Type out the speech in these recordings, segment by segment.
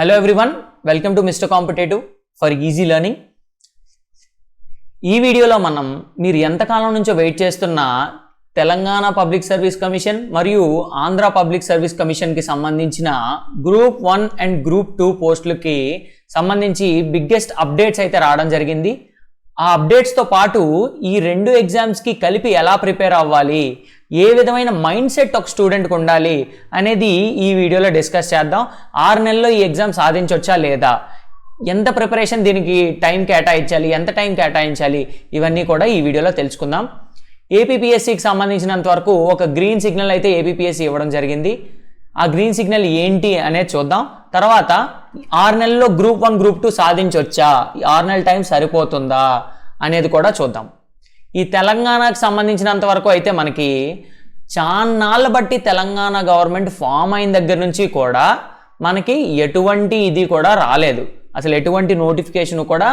Hello everyone, welcome to mister competitive for easy learning. ఈ వీడియోలో మనం మీరు ఎంతకాలం నుంచో వెయిట్ చేస్తున్న తెలంగాణ పబ్లిక్ సర్వీస్ కమిషన్ మరియు ఆంధ్ర పబ్లిక్ సర్వీస్ కమిషన్కి సంబంధించిన గ్రూప్ 1 అండ్ గ్రూప్ 2 పోస్టులకి సంబంధించి బిగ్గెస్ట్ అప్డేట్స్ అయితే రావడం జరిగింది. ఆ అప్డేట్స్తో పాటు ఈ రెండు ఎగ్జామ్స్కి కలిపి ఎలా ప్రిపేర్ అవ్వాలి, ఏ విధమైన మైండ్ సెట్ ఒక స్టూడెంట్కి ఉండాలి అనేది ఈ వీడియోలో డిస్కస్ చేద్దాం. 6 నెలల్లో ఈ ఎగ్జామ్ సాధించవచ్చా లేదా, ఎంత ప్రిపరేషన్ దీనికి టైం కేటాయించాలి, ఎంత టైం కేటాయించాలి, ఇవన్నీ కూడా ఈ వీడియోలో తెలుసుకుందాం. ఏపీపీఎస్సీకి సంబంధించినంత వరకు ఒక గ్రీన్ సిగ్నల్ అయితే ఏపీపీఎస్సీ ఇవ్వడం జరిగింది. ఆ గ్రీన్ సిగ్నల్ ఏంటి అనేది చూద్దాం. తర్వాత 6 నెలల్లో గ్రూప్ 1 గ్రూప్ 2 సాధించవచ్చా, 6 నెలల టైం సరిపోతుందా అనేది కూడా చూద్దాం. ఈ తెలంగాణకు సంబంధించినంత వరకు అయితే మనకి చాన్నాళ్ళ బట్టి తెలంగాణ గవర్నమెంట్ ఫామ్ అయిన దగ్గర నుంచి కూడా మనకి ఎటువంటి ఇది కూడా రాలేదు, అసలు ఎటువంటి నోటిఫికేషన్ కూడా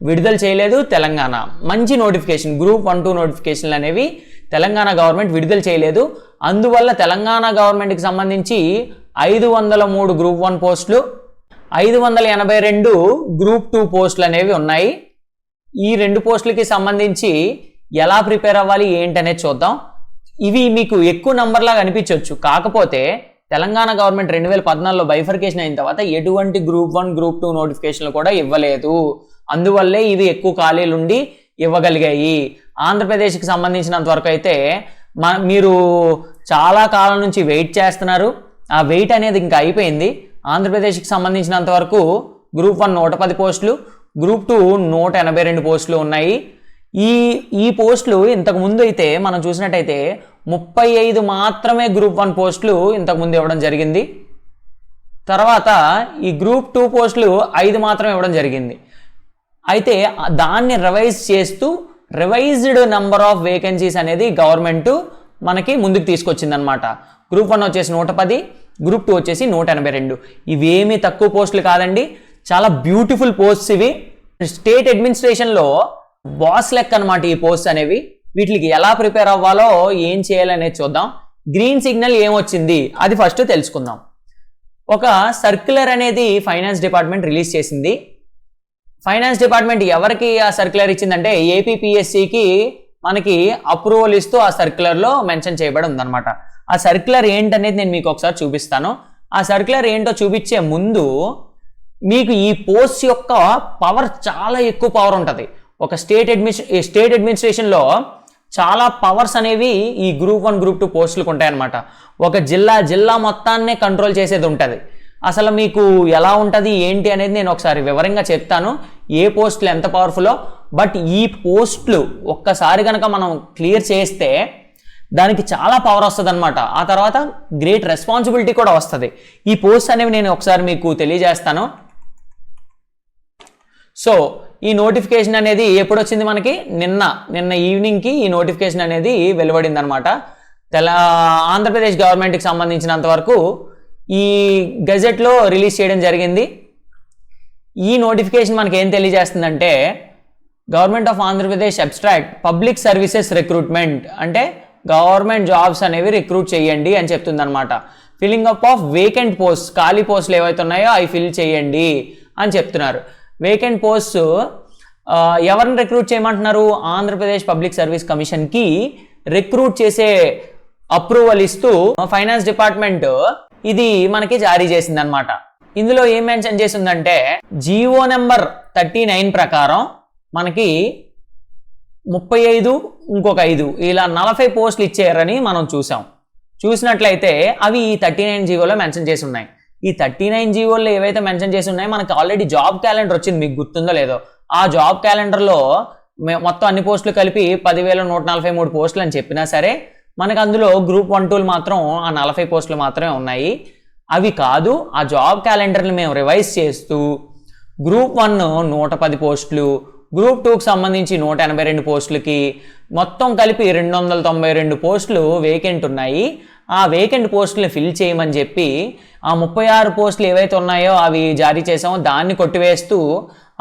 విడుదల చేయలేదు. తెలంగాణ మంచి నోటిఫికేషన్ గ్రూప్ 1, 2 నోటిఫికేషన్లు అనేవి తెలంగాణ గవర్నమెంట్ విడుదల చేయలేదు. అందువల్ల తెలంగాణ గవర్నమెంట్కి సంబంధించి 503 గ్రూప్ 1 పోస్టులు, 582 గ్రూప్ 2 పోస్టులు అనేవి ఉన్నాయి. ఈ రెండు పోస్టులకి సంబంధించి ఎలా ప్రిపేర్ అవ్వాలి ఏంటనేది చూద్దాం. ఇవి మీకు ఎక్కువ నంబర్ లాగా అనిపించవచ్చు, కాకపోతే తెలంగాణ గవర్నమెంట్ 2014లో బైఫర్కేషన్ అయిన తర్వాత ఎటువంటి గ్రూప్ 1 గ్రూప్ 2 నోటిఫికేషన్లు కూడా ఇవ్వలేదు. అందువల్లే ఇవి ఎక్కువ ఖాళీలు ఉండి ఇవ్వగలిగాయి. ఆంధ్రప్రదేశ్కి సంబంధించినంత వరకు అయితే మీరు చాలా కాలం నుంచి వెయిట్ చేస్తున్నారు, ఆ వెయిట్ అనేది ఇంకా అయిపోయింది. ఆంధ్రప్రదేశ్కి సంబంధించినంత వరకు గ్రూప్ 1 110 పోస్టులు, గ్రూప్ 2 182 పోస్టులు ఉన్నాయి. ఈ పోస్టులు ఇంతకు ముందు అయితే మనం చూసినట్టయితే 35 మాత్రమే గ్రూప్ 1 పోస్టులు ఇంతకుముందు ఇవ్వడం జరిగింది. తర్వాత ఈ గ్రూప్ 2 పోస్టులు 5 మాత్రమే ఇవ్వడం జరిగింది. అయితే దాన్ని రివైజ్ చేస్తూ రివైజ్డ్ నెంబర్ ఆఫ్ వేకెన్సీస్ అనేది గవర్నమెంట్ మనకి ముందుకు తీసుకొచ్చిందనమాట. గ్రూప్ 1 వచ్చేసి 110, గ్రూప్ 2 వచ్చేసి 182. ఇవేమీ తక్కువ పోస్టులు కాదండి, చాలా బ్యూటిఫుల్ పోస్ట్స్ ఇవి. స్టేట్ అడ్మినిస్ట్రేషన్లో బాస్ లెక్క అనమాట ఈ పోస్ట్ అనేవి. వీటికి ఎలా ప్రిపేర్ అవ్వాలో ఏం చేయాలనేది చూద్దాం. గ్రీన్ సిగ్నల్ ఏమొచ్చింది అది ఫస్ట్ తెలుసుకుందాం. ఒక సర్క్యులర్ అనేది ఫైనాన్స్ డిపార్ట్మెంట్ రిలీజ్ చేసింది. ఫైనాన్స్ డిపార్ట్మెంట్ ఎవరికి ఆ సర్క్యులర్ ఇచ్చిందంటే ఏపీపీఎస్సీకి మనకి అప్రూవల్ ఇస్తూ ఆ సర్క్యులర్లో మెన్షన్ చేయబడి ఉందన్నమాట. ఆ సర్క్యులర్ ఏంటనేది నేను మీకు ఒకసారి చూపిస్తాను. ఆ సర్క్యులర్ ఏంటో చూపించే ముందు మీకు ఈ పోస్ట్ యొక్క పవర్ చాలా ఎక్కువ పవర్ ఉంటుంది. ఒక స్టేట్ అడ్మినిస్ట్రేషన్లో చాలా పవర్స్ అనేవి ఈ గ్రూప్ 1 గ్రూప్ 2 పోస్టులకు ఉంటాయన్నమాట. ఒక జిల్లా మొత్తాన్నే కంట్రోల్ చేసేది ఉంటుంది. అసలు మీకు ఎలా ఉంటుంది ఏంటి అనేది నేను ఒకసారి వివరంగా చెప్తాను, ఏ పోస్టులు ఎంత పవర్ఫుల్లో. బట్ ఈ పోస్టులు ఒక్కసారి కనుక మనం క్లియర్ చేస్తే దానికి చాలా పవర్ వస్తుంది అనమాట. ఆ తర్వాత గ్రేట్ రెస్పాన్సిబిలిటీ కూడా వస్తుంది. ఈ పోస్ట్ అనేవి నేను ఒకసారి మీకు తెలియజేస్తాను. సో ఈ నోటిఫికేషన్ అనేది ఎప్పుడు వచ్చింది మనకి, నిన్న ఈవినింగ్కి ఈ నోటిఫికేషన్ అనేది వెలువడింది అనమాట. ఆంధ్రప్రదేశ్ గవర్నమెంట్కి సంబంధించినంత వరకు ఈ గెజెట్లో రిలీజ్ చేయడం జరిగింది. ఈ నోటిఫికేషన్ మనకి ఏం తెలియజేస్తుందంటే government of Andhra Pradesh abstract public services recruitment, అంటే గవర్నమెంట్ జాబ్స్ అనేవి రిక్రూట్ చేయండి అని చెప్తుంది అనమాట. Filling up of vacant post, ఖాళీ పోస్టులు ఏవైతే ఉన్నాయో అవి ఫిల్ చేయండి అని చెప్తున్నారు. వేకెంట్ పోస్ట్ ఎవరిని రిక్రూట్ చేయమంటున్నారు, ఆంధ్రప్రదేశ్ పబ్లిక్ సర్వీస్ కమిషన్కి రిక్రూట్ చేసే అప్రూవల్ ఇస్తూ ఫైనాన్స్ డిపార్ట్మెంట్ ఇది మనకి జారీ చేసింది అనమాట. ఇందులో ఏం మెన్షన్ చేసిందంటే జీవో నెంబర్ 39 ప్రకారం మనకి 35 ఇంకొక 5 ఇలా 40 పోస్టులు ఇచ్చారని మనం చూసినట్లయితే అవి ఈ 39 జీవోలో మెన్షన్ చేసి ఉన్నాయి. ఈ 39 జీవోల్లో ఏవైతే మెన్షన్ చేసి ఉన్నాయో మనకి ఆల్రెడీ జాబ్ క్యాలెండర్ వచ్చింది, మీకు గుర్తుందో లేదో. ఆ జాబ్ క్యాలెండర్లో మొత్తం అన్ని పోస్టులు కలిపి 10,143 పోస్టులు అని చెప్పినా సరే మనకు అందులో గ్రూప్ 1, 2 మాత్రం ఆ 40 పోస్టులు మాత్రమే ఉన్నాయి. అవి కాదు, ఆ జాబ్ క్యాలెండర్ని మేము రివైజ్ చేస్తూ గ్రూప్ 1 110 పోస్టులు, గ్రూప్ 2కి సంబంధించి 182 పోస్టులకి మొత్తం కలిపి 292 పోస్టులు వేకెంట్ ఉన్నాయి. ఆ వేకెంట్ పోస్టులను ఫిల్ చేయమని చెప్పి ఆ 36 పోస్టులు ఏవైతే ఉన్నాయో అవి జారీ చేసామో దాన్ని కొట్టివేస్తూ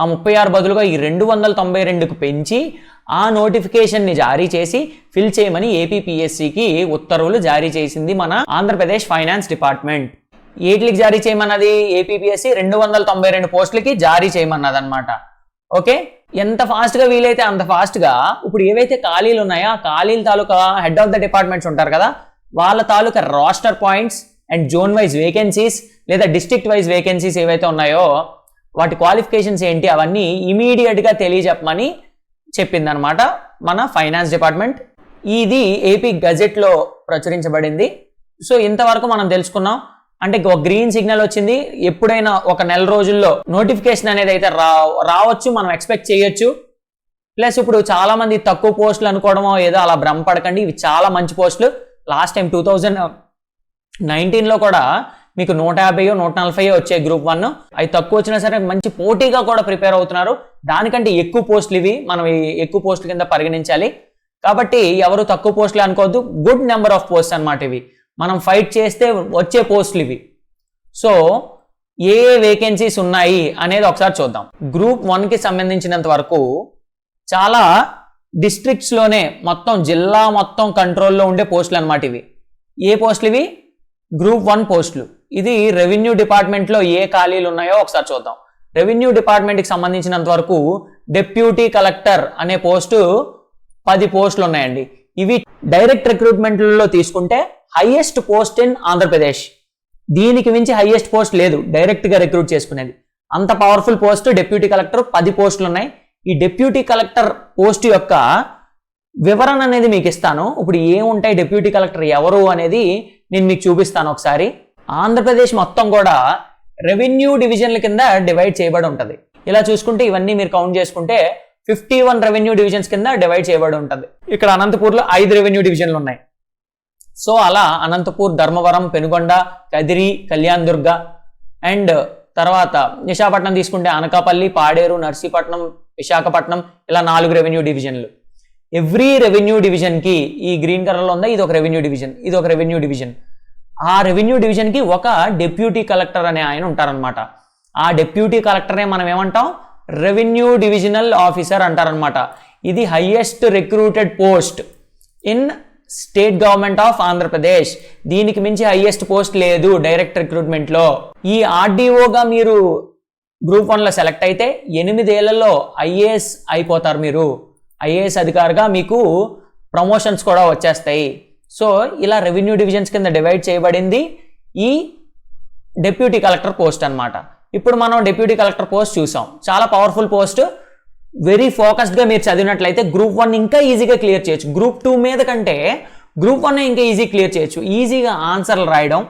ఆ 36 బదులుగా ఈ 292కు పెంచి ఆ నోటిఫికేషన్ని జారీ చేసి ఫిల్ చేయమని ఏపీపీఎస్సీకి ఉత్తర్వులు జారీ చేసింది మన ఆంధ్రప్రదేశ్ ఫైనాన్స్ డిపార్ట్మెంట్. ఏట్లకి జారీ చేయమన్నది ఏపీపీఎస్సీ 292 పోస్టులకి జారీ చేయమన్నది అనమాట. ఓకే, ఎంత ఫాస్ట్గా వీలైతే అంత ఫాస్ట్గా ఇప్పుడు ఏవైతే ఖాళీలు ఉన్నాయో ఆ ఖాళీల తాలూకా హెడ్ ఆఫ్ ద డిపార్ట్మెంట్స్ ఉంటారు కదా, వాళ్ళ తాలూకా roster points and zone wise vacancies లేదా డిస్ట్రిక్ట్ వైజ్ వేకెన్సీస్ ఏవైతే ఉన్నాయో వాటి క్వాలిఫికేషన్స్ ఏంటి అవన్నీ ఇమీడియట్గా తెలియజెప్పమని చెప్పిందనమాట మన ఫైనాన్స్ డిపార్ట్మెంట్. ఇది ఏపీ గజెట్లో ప్రచురించబడింది. సో ఇంతవరకు మనం తెలుసుకున్నాం. అంటే ఒక గ్రీన్ సిగ్నల్ వచ్చింది, ఎప్పుడైనా ఒక నెల రోజుల్లో నోటిఫికేషన్ అనేది అయితే రావచ్చు, మనం ఎక్స్పెక్ట్ చేయొచ్చు. ప్లస్ ఇప్పుడు చాలా మంది తక్కువ పోస్టులు అనుకోవడమో ఏదో అలా భ్రమపడకండి, ఇవి చాలా మంచి పోస్టులు. లాస్ట్ టైం 2019లో కూడా మీకు 150 140 వచ్చాయి గ్రూప్ 1. అవి తక్కువ వచ్చినా సరే మంచి పోటీగా కూడా ప్రిపేర్ అవుతున్నారు. దానికంటే ఎక్కువ పోస్టులు ఇవి, మనం ఎక్కువ పోస్టుల కింద పరిగణించాలి. కాబట్టి ఎవరు తక్కువ పోస్టులు అనుకోవద్దు, గుడ్ నెంబర్ ఆఫ్ పోస్ట్ అనమాట ఇవి. మనం ఫైట్ చేస్తే వచ్చే పోస్టులు ఇవి. సో ఏ వేకెన్సీస్ ఉన్నాయి అనేది ఒకసారి చూద్దాం. గ్రూప్ 1కి సంబంధించినంత వరకు చాలా డిస్ట్రిక్ట్స్లోనే మొత్తం జిల్లా మొత్తం కంట్రోల్లో ఉండే పోస్టులు అనమాట ఇవి. ఏ పోస్టులు ఇవి? గ్రూప్ 1 పోస్టులు. ఇది రెవెన్యూ డిపార్ట్మెంట్లో ఏ ఖాళీలు ఉన్నాయో ఒకసారి చూద్దాం. రెవెన్యూ డిపార్ట్మెంట్కి సంబంధించినంత వరకు డిప్యూటీ కలెక్టర్ అనే పోస్టు 10 పోస్టులు ఉన్నాయండి. ఇవి డైరెక్ట్ రిక్రూట్మెంట్లో తీసుకుంటే హైయెస్ట్ పోస్ట్ ఇన్ ఆంధ్రప్రదేశ్. దీనికి మించి హైయెస్ట్ పోస్ట్ లేదు డైరెక్ట్గా రిక్రూట్ చేసుకునేది. అంత పవర్ఫుల్ పోస్ట్ డిప్యూటీ కలెక్టర్ 10 పోస్టులు ఉన్నాయి. ఈ డిప్యూటీ కలెక్టర్ పోస్ట్ యొక్క వివరణ అనేది మీకు ఇస్తాను. ఇప్పుడు ఏముంటాయి డిప్యూటీ కలెక్టర్ ఎవరు అనేది నేను మీకు చూపిస్తాను ఒకసారి. ఆంధ్రప్రదేశ్ మొత్తం కూడా రెవెన్యూ డివిజన్ల కింద డివైడ్ చేయబడి ఉంటుంది. ఇలా చూసుకుంటే ఇవన్నీ మీరు కౌంట్ చేసుకుంటే 51 రెవెన్యూ డివిజన్స్ కింద డివైడ్ చేయబడి ఉంటుంది. ఇక్కడ అనంతపూర్లో 5 రెవెన్యూ డివిజన్లు ఉన్నాయి. సో అలా అనంతపూర్, ధర్మవరం, పెనుగొండ, కదిరి, కళ్యాణ్ దుర్గ అండ్ తర్వాత విశాఖపట్నం తీసుకుంటే అనకాపల్లి, పాడేరు, నర్సీపట్నం, విశాఖపట్నం ఇలా 4 రెవెన్యూ డివిజన్లు. ఎవ్రీ రెవెన్యూ డివిజన్కి ఈ గ్రీన్ కలర్లో ఉందా ఇది ఒక రెవెన్యూ డివిజన్, ఇది ఒక రెవెన్యూ డివిజన్. ఆ రెవెన్యూ డివిజన్కి ఒక డిప్యూటీ కలెక్టర్ అనే ఆయన ఉంటారనమాట. ఆ డిప్యూటీ కలెక్టరే మనం ఏమంటాం? రెవెన్యూ డివిజనల్ ఆఫీసర్ అంటారనమాట. ఇది highest recruited post in state government of Andhra Pradesh. దీనికి మించి హైయెస్ట్ పోస్ట్ లేదు డైరెక్ట్ రిక్రూట్మెంట్లో. ఈ ఆర్డీఓగా మీరు గ్రూప్ 1లో సెలెక్ట్ అయితే 8 ఏళ్లలో ఐఏఎస్ అయిపోతారు. మీరు ఐఏఎస్ అధికారిగా మీకు ప్రమోషన్స్ కూడా వచ్చేస్తాయి. సో ఇలా రెవెన్యూ డివిజన్స్ కింద డివైడ్ చేయబడింది ఈ డిప్యూటీ కలెక్టర్ పోస్ట్ అనమాట. ఇప్పుడు మనం డిప్యూటీ కలెక్టర్ పోస్ట్ చూసాం, చాలా పవర్ఫుల్ పోస్ట్. వెరీ ఫోకస్డ్గా మీరు చదివినట్లయితే గ్రూప్ 1 ఇంకా ఈజీగా క్లియర్ చేయొచ్చు. గ్రూప్ 2 మీద కంటే గ్రూప్ 1 ఇంకా ఈజీ క్లియర్ చేయొచ్చు. ఈజీగా ఆన్సర్లు రాయడం,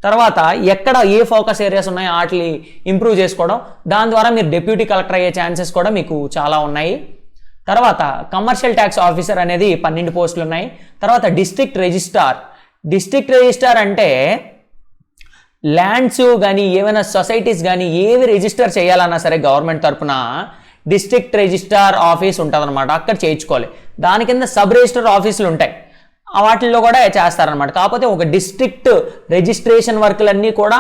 తర్వాత ఎక్కడ ఏ ఫోకస్ ఏరియాస్ ఉన్నాయో వాటిని ఇంప్రూవ్ చేసుకోవడం, దాని ద్వారా మీరు డిప్యూటీ కలెక్టర్ అయ్యే ఛాన్సెస్ కూడా మీకు చాలా ఉన్నాయి. తర్వాత కమర్షియల్ ట్యాక్స్ ఆఫీసర్ అనేది 12 పోస్టులు ఉన్నాయి. తర్వాత డిస్ట్రిక్ట్ రిజిస్ట్రార్. డిస్ట్రిక్ట్ రిజిస్ట్రార్ అంటే ల్యాండ్స్ కానీ ఏమైనా సొసైటీస్ కానీ ఏవి రిజిస్టర్ చేయాలన్నా సరే గవర్నమెంట్ తరఫున డిస్ట్రిక్ట్ రిజిస్ట్రార్ ఆఫీస్ ఉంటుంది అనమాట, అక్కడ చేయించుకోవాలి. దాని కింద సబ్ రిజిస్టర్ ఆఫీసులు ఉంటాయి, వాటిల్లో కూడా చేస్తారనమాట. కాకపోతే ఒక డిస్ట్రిక్ట్ రిజిస్ట్రేషన్ వర్క్లన్నీ కూడా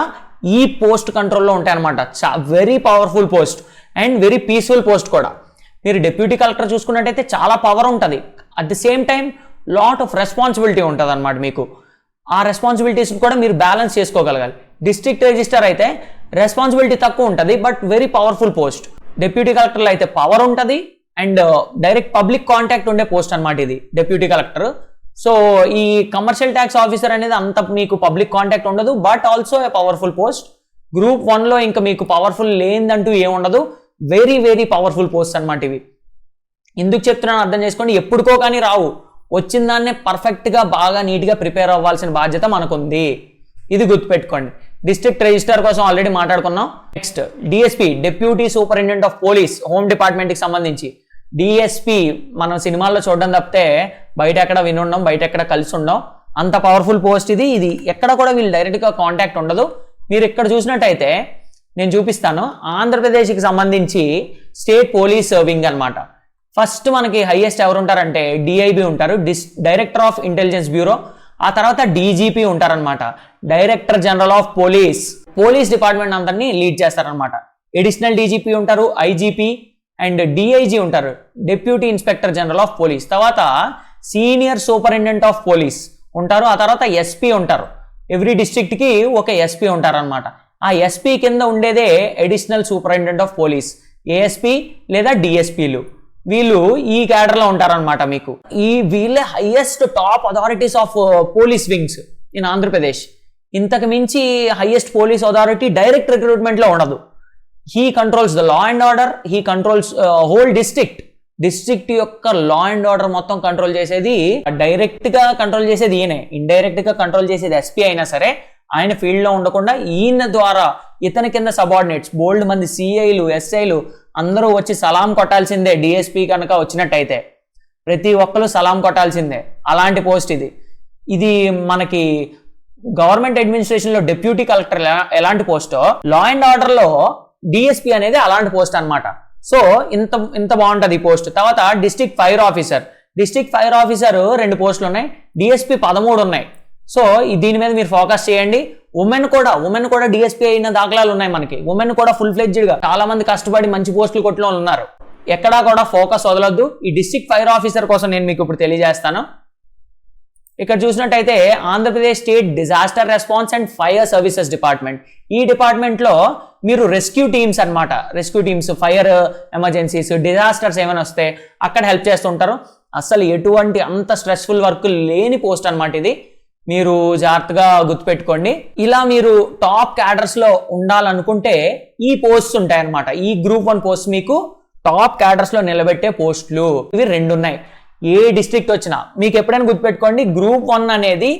ఈ పోస్ట్ కంట్రోల్లో ఉంటాయన్నమాట. Very powerful post and very peaceful post కూడా. మీరు డిప్యూటీ కలెక్టర్ చూసుకున్నట్టయితే చాలా పవర్ ఉంటుంది, at the same time lot of responsibility ఉంటుంది అనమాట మీకు. ఆ రెస్పాన్సిబిలిటీస్ కూడా మీరు బ్యాలెన్స్ చేసుకోగలగాలి. డిస్ట్రిక్ట్ రిజిస్టర్ అయితే రెస్పాన్సిబిలిటీ తక్కువ ఉంటుంది, but very powerful post. Deputy కలెక్టర్లో అయితే పవర్ ఉంటుంది అండ్ డైరెక్ట్ పబ్లిక్ కాంటాక్ట్ ఉండే పోస్ట్ అనమాట ఇది డిప్యూటీ కలెక్టర్. సో ఈ కమర్షియల్ ట్యాక్స్ ఆఫీసర్ అనేది అంత మీకు పబ్లిక్ కాంటాక్ట్ ఉండదు, but also a powerful post. Group 1లో ఇంకా మీకు పవర్ఫుల్ లేదంటూ ఏముండదు, వెరీ వెరీ పవర్ఫుల్ పోస్ట్ అనమాట ఇవి. ఎందుకు చెప్తున్నాను అర్థం చేసుకోండి. ఎప్పుడుకో కానీ రావు, వచ్చిన దాన్నే పర్ఫెక్ట్గా బాగా నీట్గా ప్రిపేర్ అవ్వాల్సిన బాధ్యత మనకుంది. ఇది గుర్తుపెట్టుకోండి. డిస్ట్రిక్ట్ రిజిస్టర్ కోసం ఆల్రెడీ మాట్లాడుకున్నాం. Next DSP, deputy superintendent of police, home డిపార్ట్మెంట్కి సంబంధించి. డిఎస్పీ మనం సినిమాల్లో చూడడం తప్పితే బయట ఎక్కడ వినుండం, బయట ఎక్కడ కలిసి ఉండం, అంత పవర్ఫుల్ పోస్ట్ ఇది. ఇది ఎక్కడ కూడా వీళ్ళు డైరెక్ట్గా కాంటాక్ట్ ఉండదు. మీరు ఇక్కడ చూసినట్టయితే నేను చూపిస్తాను. ఆంధ్రప్రదేశ్కి సంబంధించి స్టేట్ పోలీస్ వింగ్ అనమాట. ఫస్ట్ మనకి హైయెస్ట్ ఎవరు ఉంటారంటే డిఐబి ఉంటారు, డైరెక్టర్ ఆఫ్ ఇంటెలిజెన్స్ బ్యూరో. ఆ తర్వాత డీజీపీ ఉంటారనమాట, director general of police. Police department అందరినీ లీడ్ చేస్తారనమాట. అడిషనల్ డీజీపీ ఉంటారు, ఐజీపీ అండ్ డిఐజీ ఉంటారు, deputy inspector general of police. తర్వాత సీనియర్ సూపరింటెండెంట్ ఆఫ్ పోలీస్ ఉంటారు. ఆ తర్వాత ఎస్పీ ఉంటారు. ఎవ్రీ డిస్ట్రిక్ట్కి ఒక ఎస్పీ ఉంటారనమాట. ఆ ఎస్పీ కింద ఉండేదే additional superintendent of police, ASP లేదా డిఎస్పీలు. వీళ్ళు ఈ క్యాడర్లో ఉంటారనమాట. మీకు వీళ్ళే highest top authorities of police wings in Andhra Pradesh. ఇంతకు మించి హైయెస్ట్ పోలీస్ అథారిటీ డైరెక్ట్ రిక్రూట్మెంట్లో ఉండదు. He controls the law and order, he controls whole district యొక్క లా అండ్ ఆర్డర్ మొత్తం కంట్రోల్ చేసేది, డైరెక్ట్ గా కంట్రోల్ చేసేది ఈయనే. ఇండైరెక్ట్ గా కంట్రోల్ చేసేది ఎస్పీ అయినా సరే ఆయన ఫీల్డ్ లో ఉండకుండా ఈయన ద్వారా ఇతని కింద సబార్డినేట్స్ బోల్డ్ మంది సిఐలు, ఎస్ఐలు అందరూ వచ్చి సలాం కొట్టాల్సిందే. డిఎస్పీ కనుక వచ్చినట్టయితే ప్రతి ఒక్కరు సలాం కొట్టాల్సిందే. అలాంటి పోస్ట్ ఇది మనకి గవర్నమెంట్ అడ్మినిస్ట్రేషన్ లో డిప్యూటీ కలెక్టర్ ఎలాంటి పోస్టో, లా అండ్ ఆర్డర్ లో డిఎస్పీ అనేది అలాంటి పోస్ట్ అనమాట. సో ఇంత బాగుంటది ఈ పోస్ట్. తర్వాత district fire officer. District fire officer 2 పోస్టులు ఉన్నాయి, డిఎస్పీ 13 ఉన్నాయి. సో దీని మీద మీరు ఫోకస్ చేయండి. ఉమెన్ కూడా డిఎస్పీ అయిన దాఖలాలు ఉన్నాయి మనకి. ఉమెన్ కూడా ఫుల్ ఫ్లెడ్జ్డ్ గా చాలా మంది కష్టపడి మంచి పోస్టులు కొట్టిన వాళ్ళు ఉన్నారు. ఎక్కడా కూడా ఫోకస్ వదలొద్దు. ఈ డిస్ట్రిక్ట్ ఫైర్ ఆఫీసర్ కోసం నేను మీకు ఇప్పుడు తెలియజేస్తాను. ఇక్కడ చూసినట్టయితే Andhra Pradesh state disaster response and fire services department. ఈ డిపార్ట్మెంట్ లో మీరు రెస్క్యూ టీమ్స్ అనమాట. Rescue teams, fire emergencies, disasters ఏమైనా వస్తే అక్కడ హెల్ప్ చేస్తుంటారు. అసలు ఎటువంటి అంత స్ట్రెస్ఫుల్ వర్క్ లేని పోస్ట్ అనమాట ఇది. మీరు జాగ్రత్తగా గుర్తుపెట్టుకోండి. ఇలా మీరు టాప్ క్యాడర్స్ లో ఉండాలనుకుంటే ఈ పోస్ట్స్ ఉంటాయి అనమాట. ఈ గ్రూప్ 1 పోస్ట్ మీకు టాప్ క్యాడర్స్ లో నిలబెట్టే పోస్టులు ఇవి 2 ఉన్నాయి. ఏ డిస్ట్రిక్ట్ వచ్చినా మీకు ఎప్పుడైనా గుర్తుపెట్టుకోండి, గ్రూప్ 1 అనేది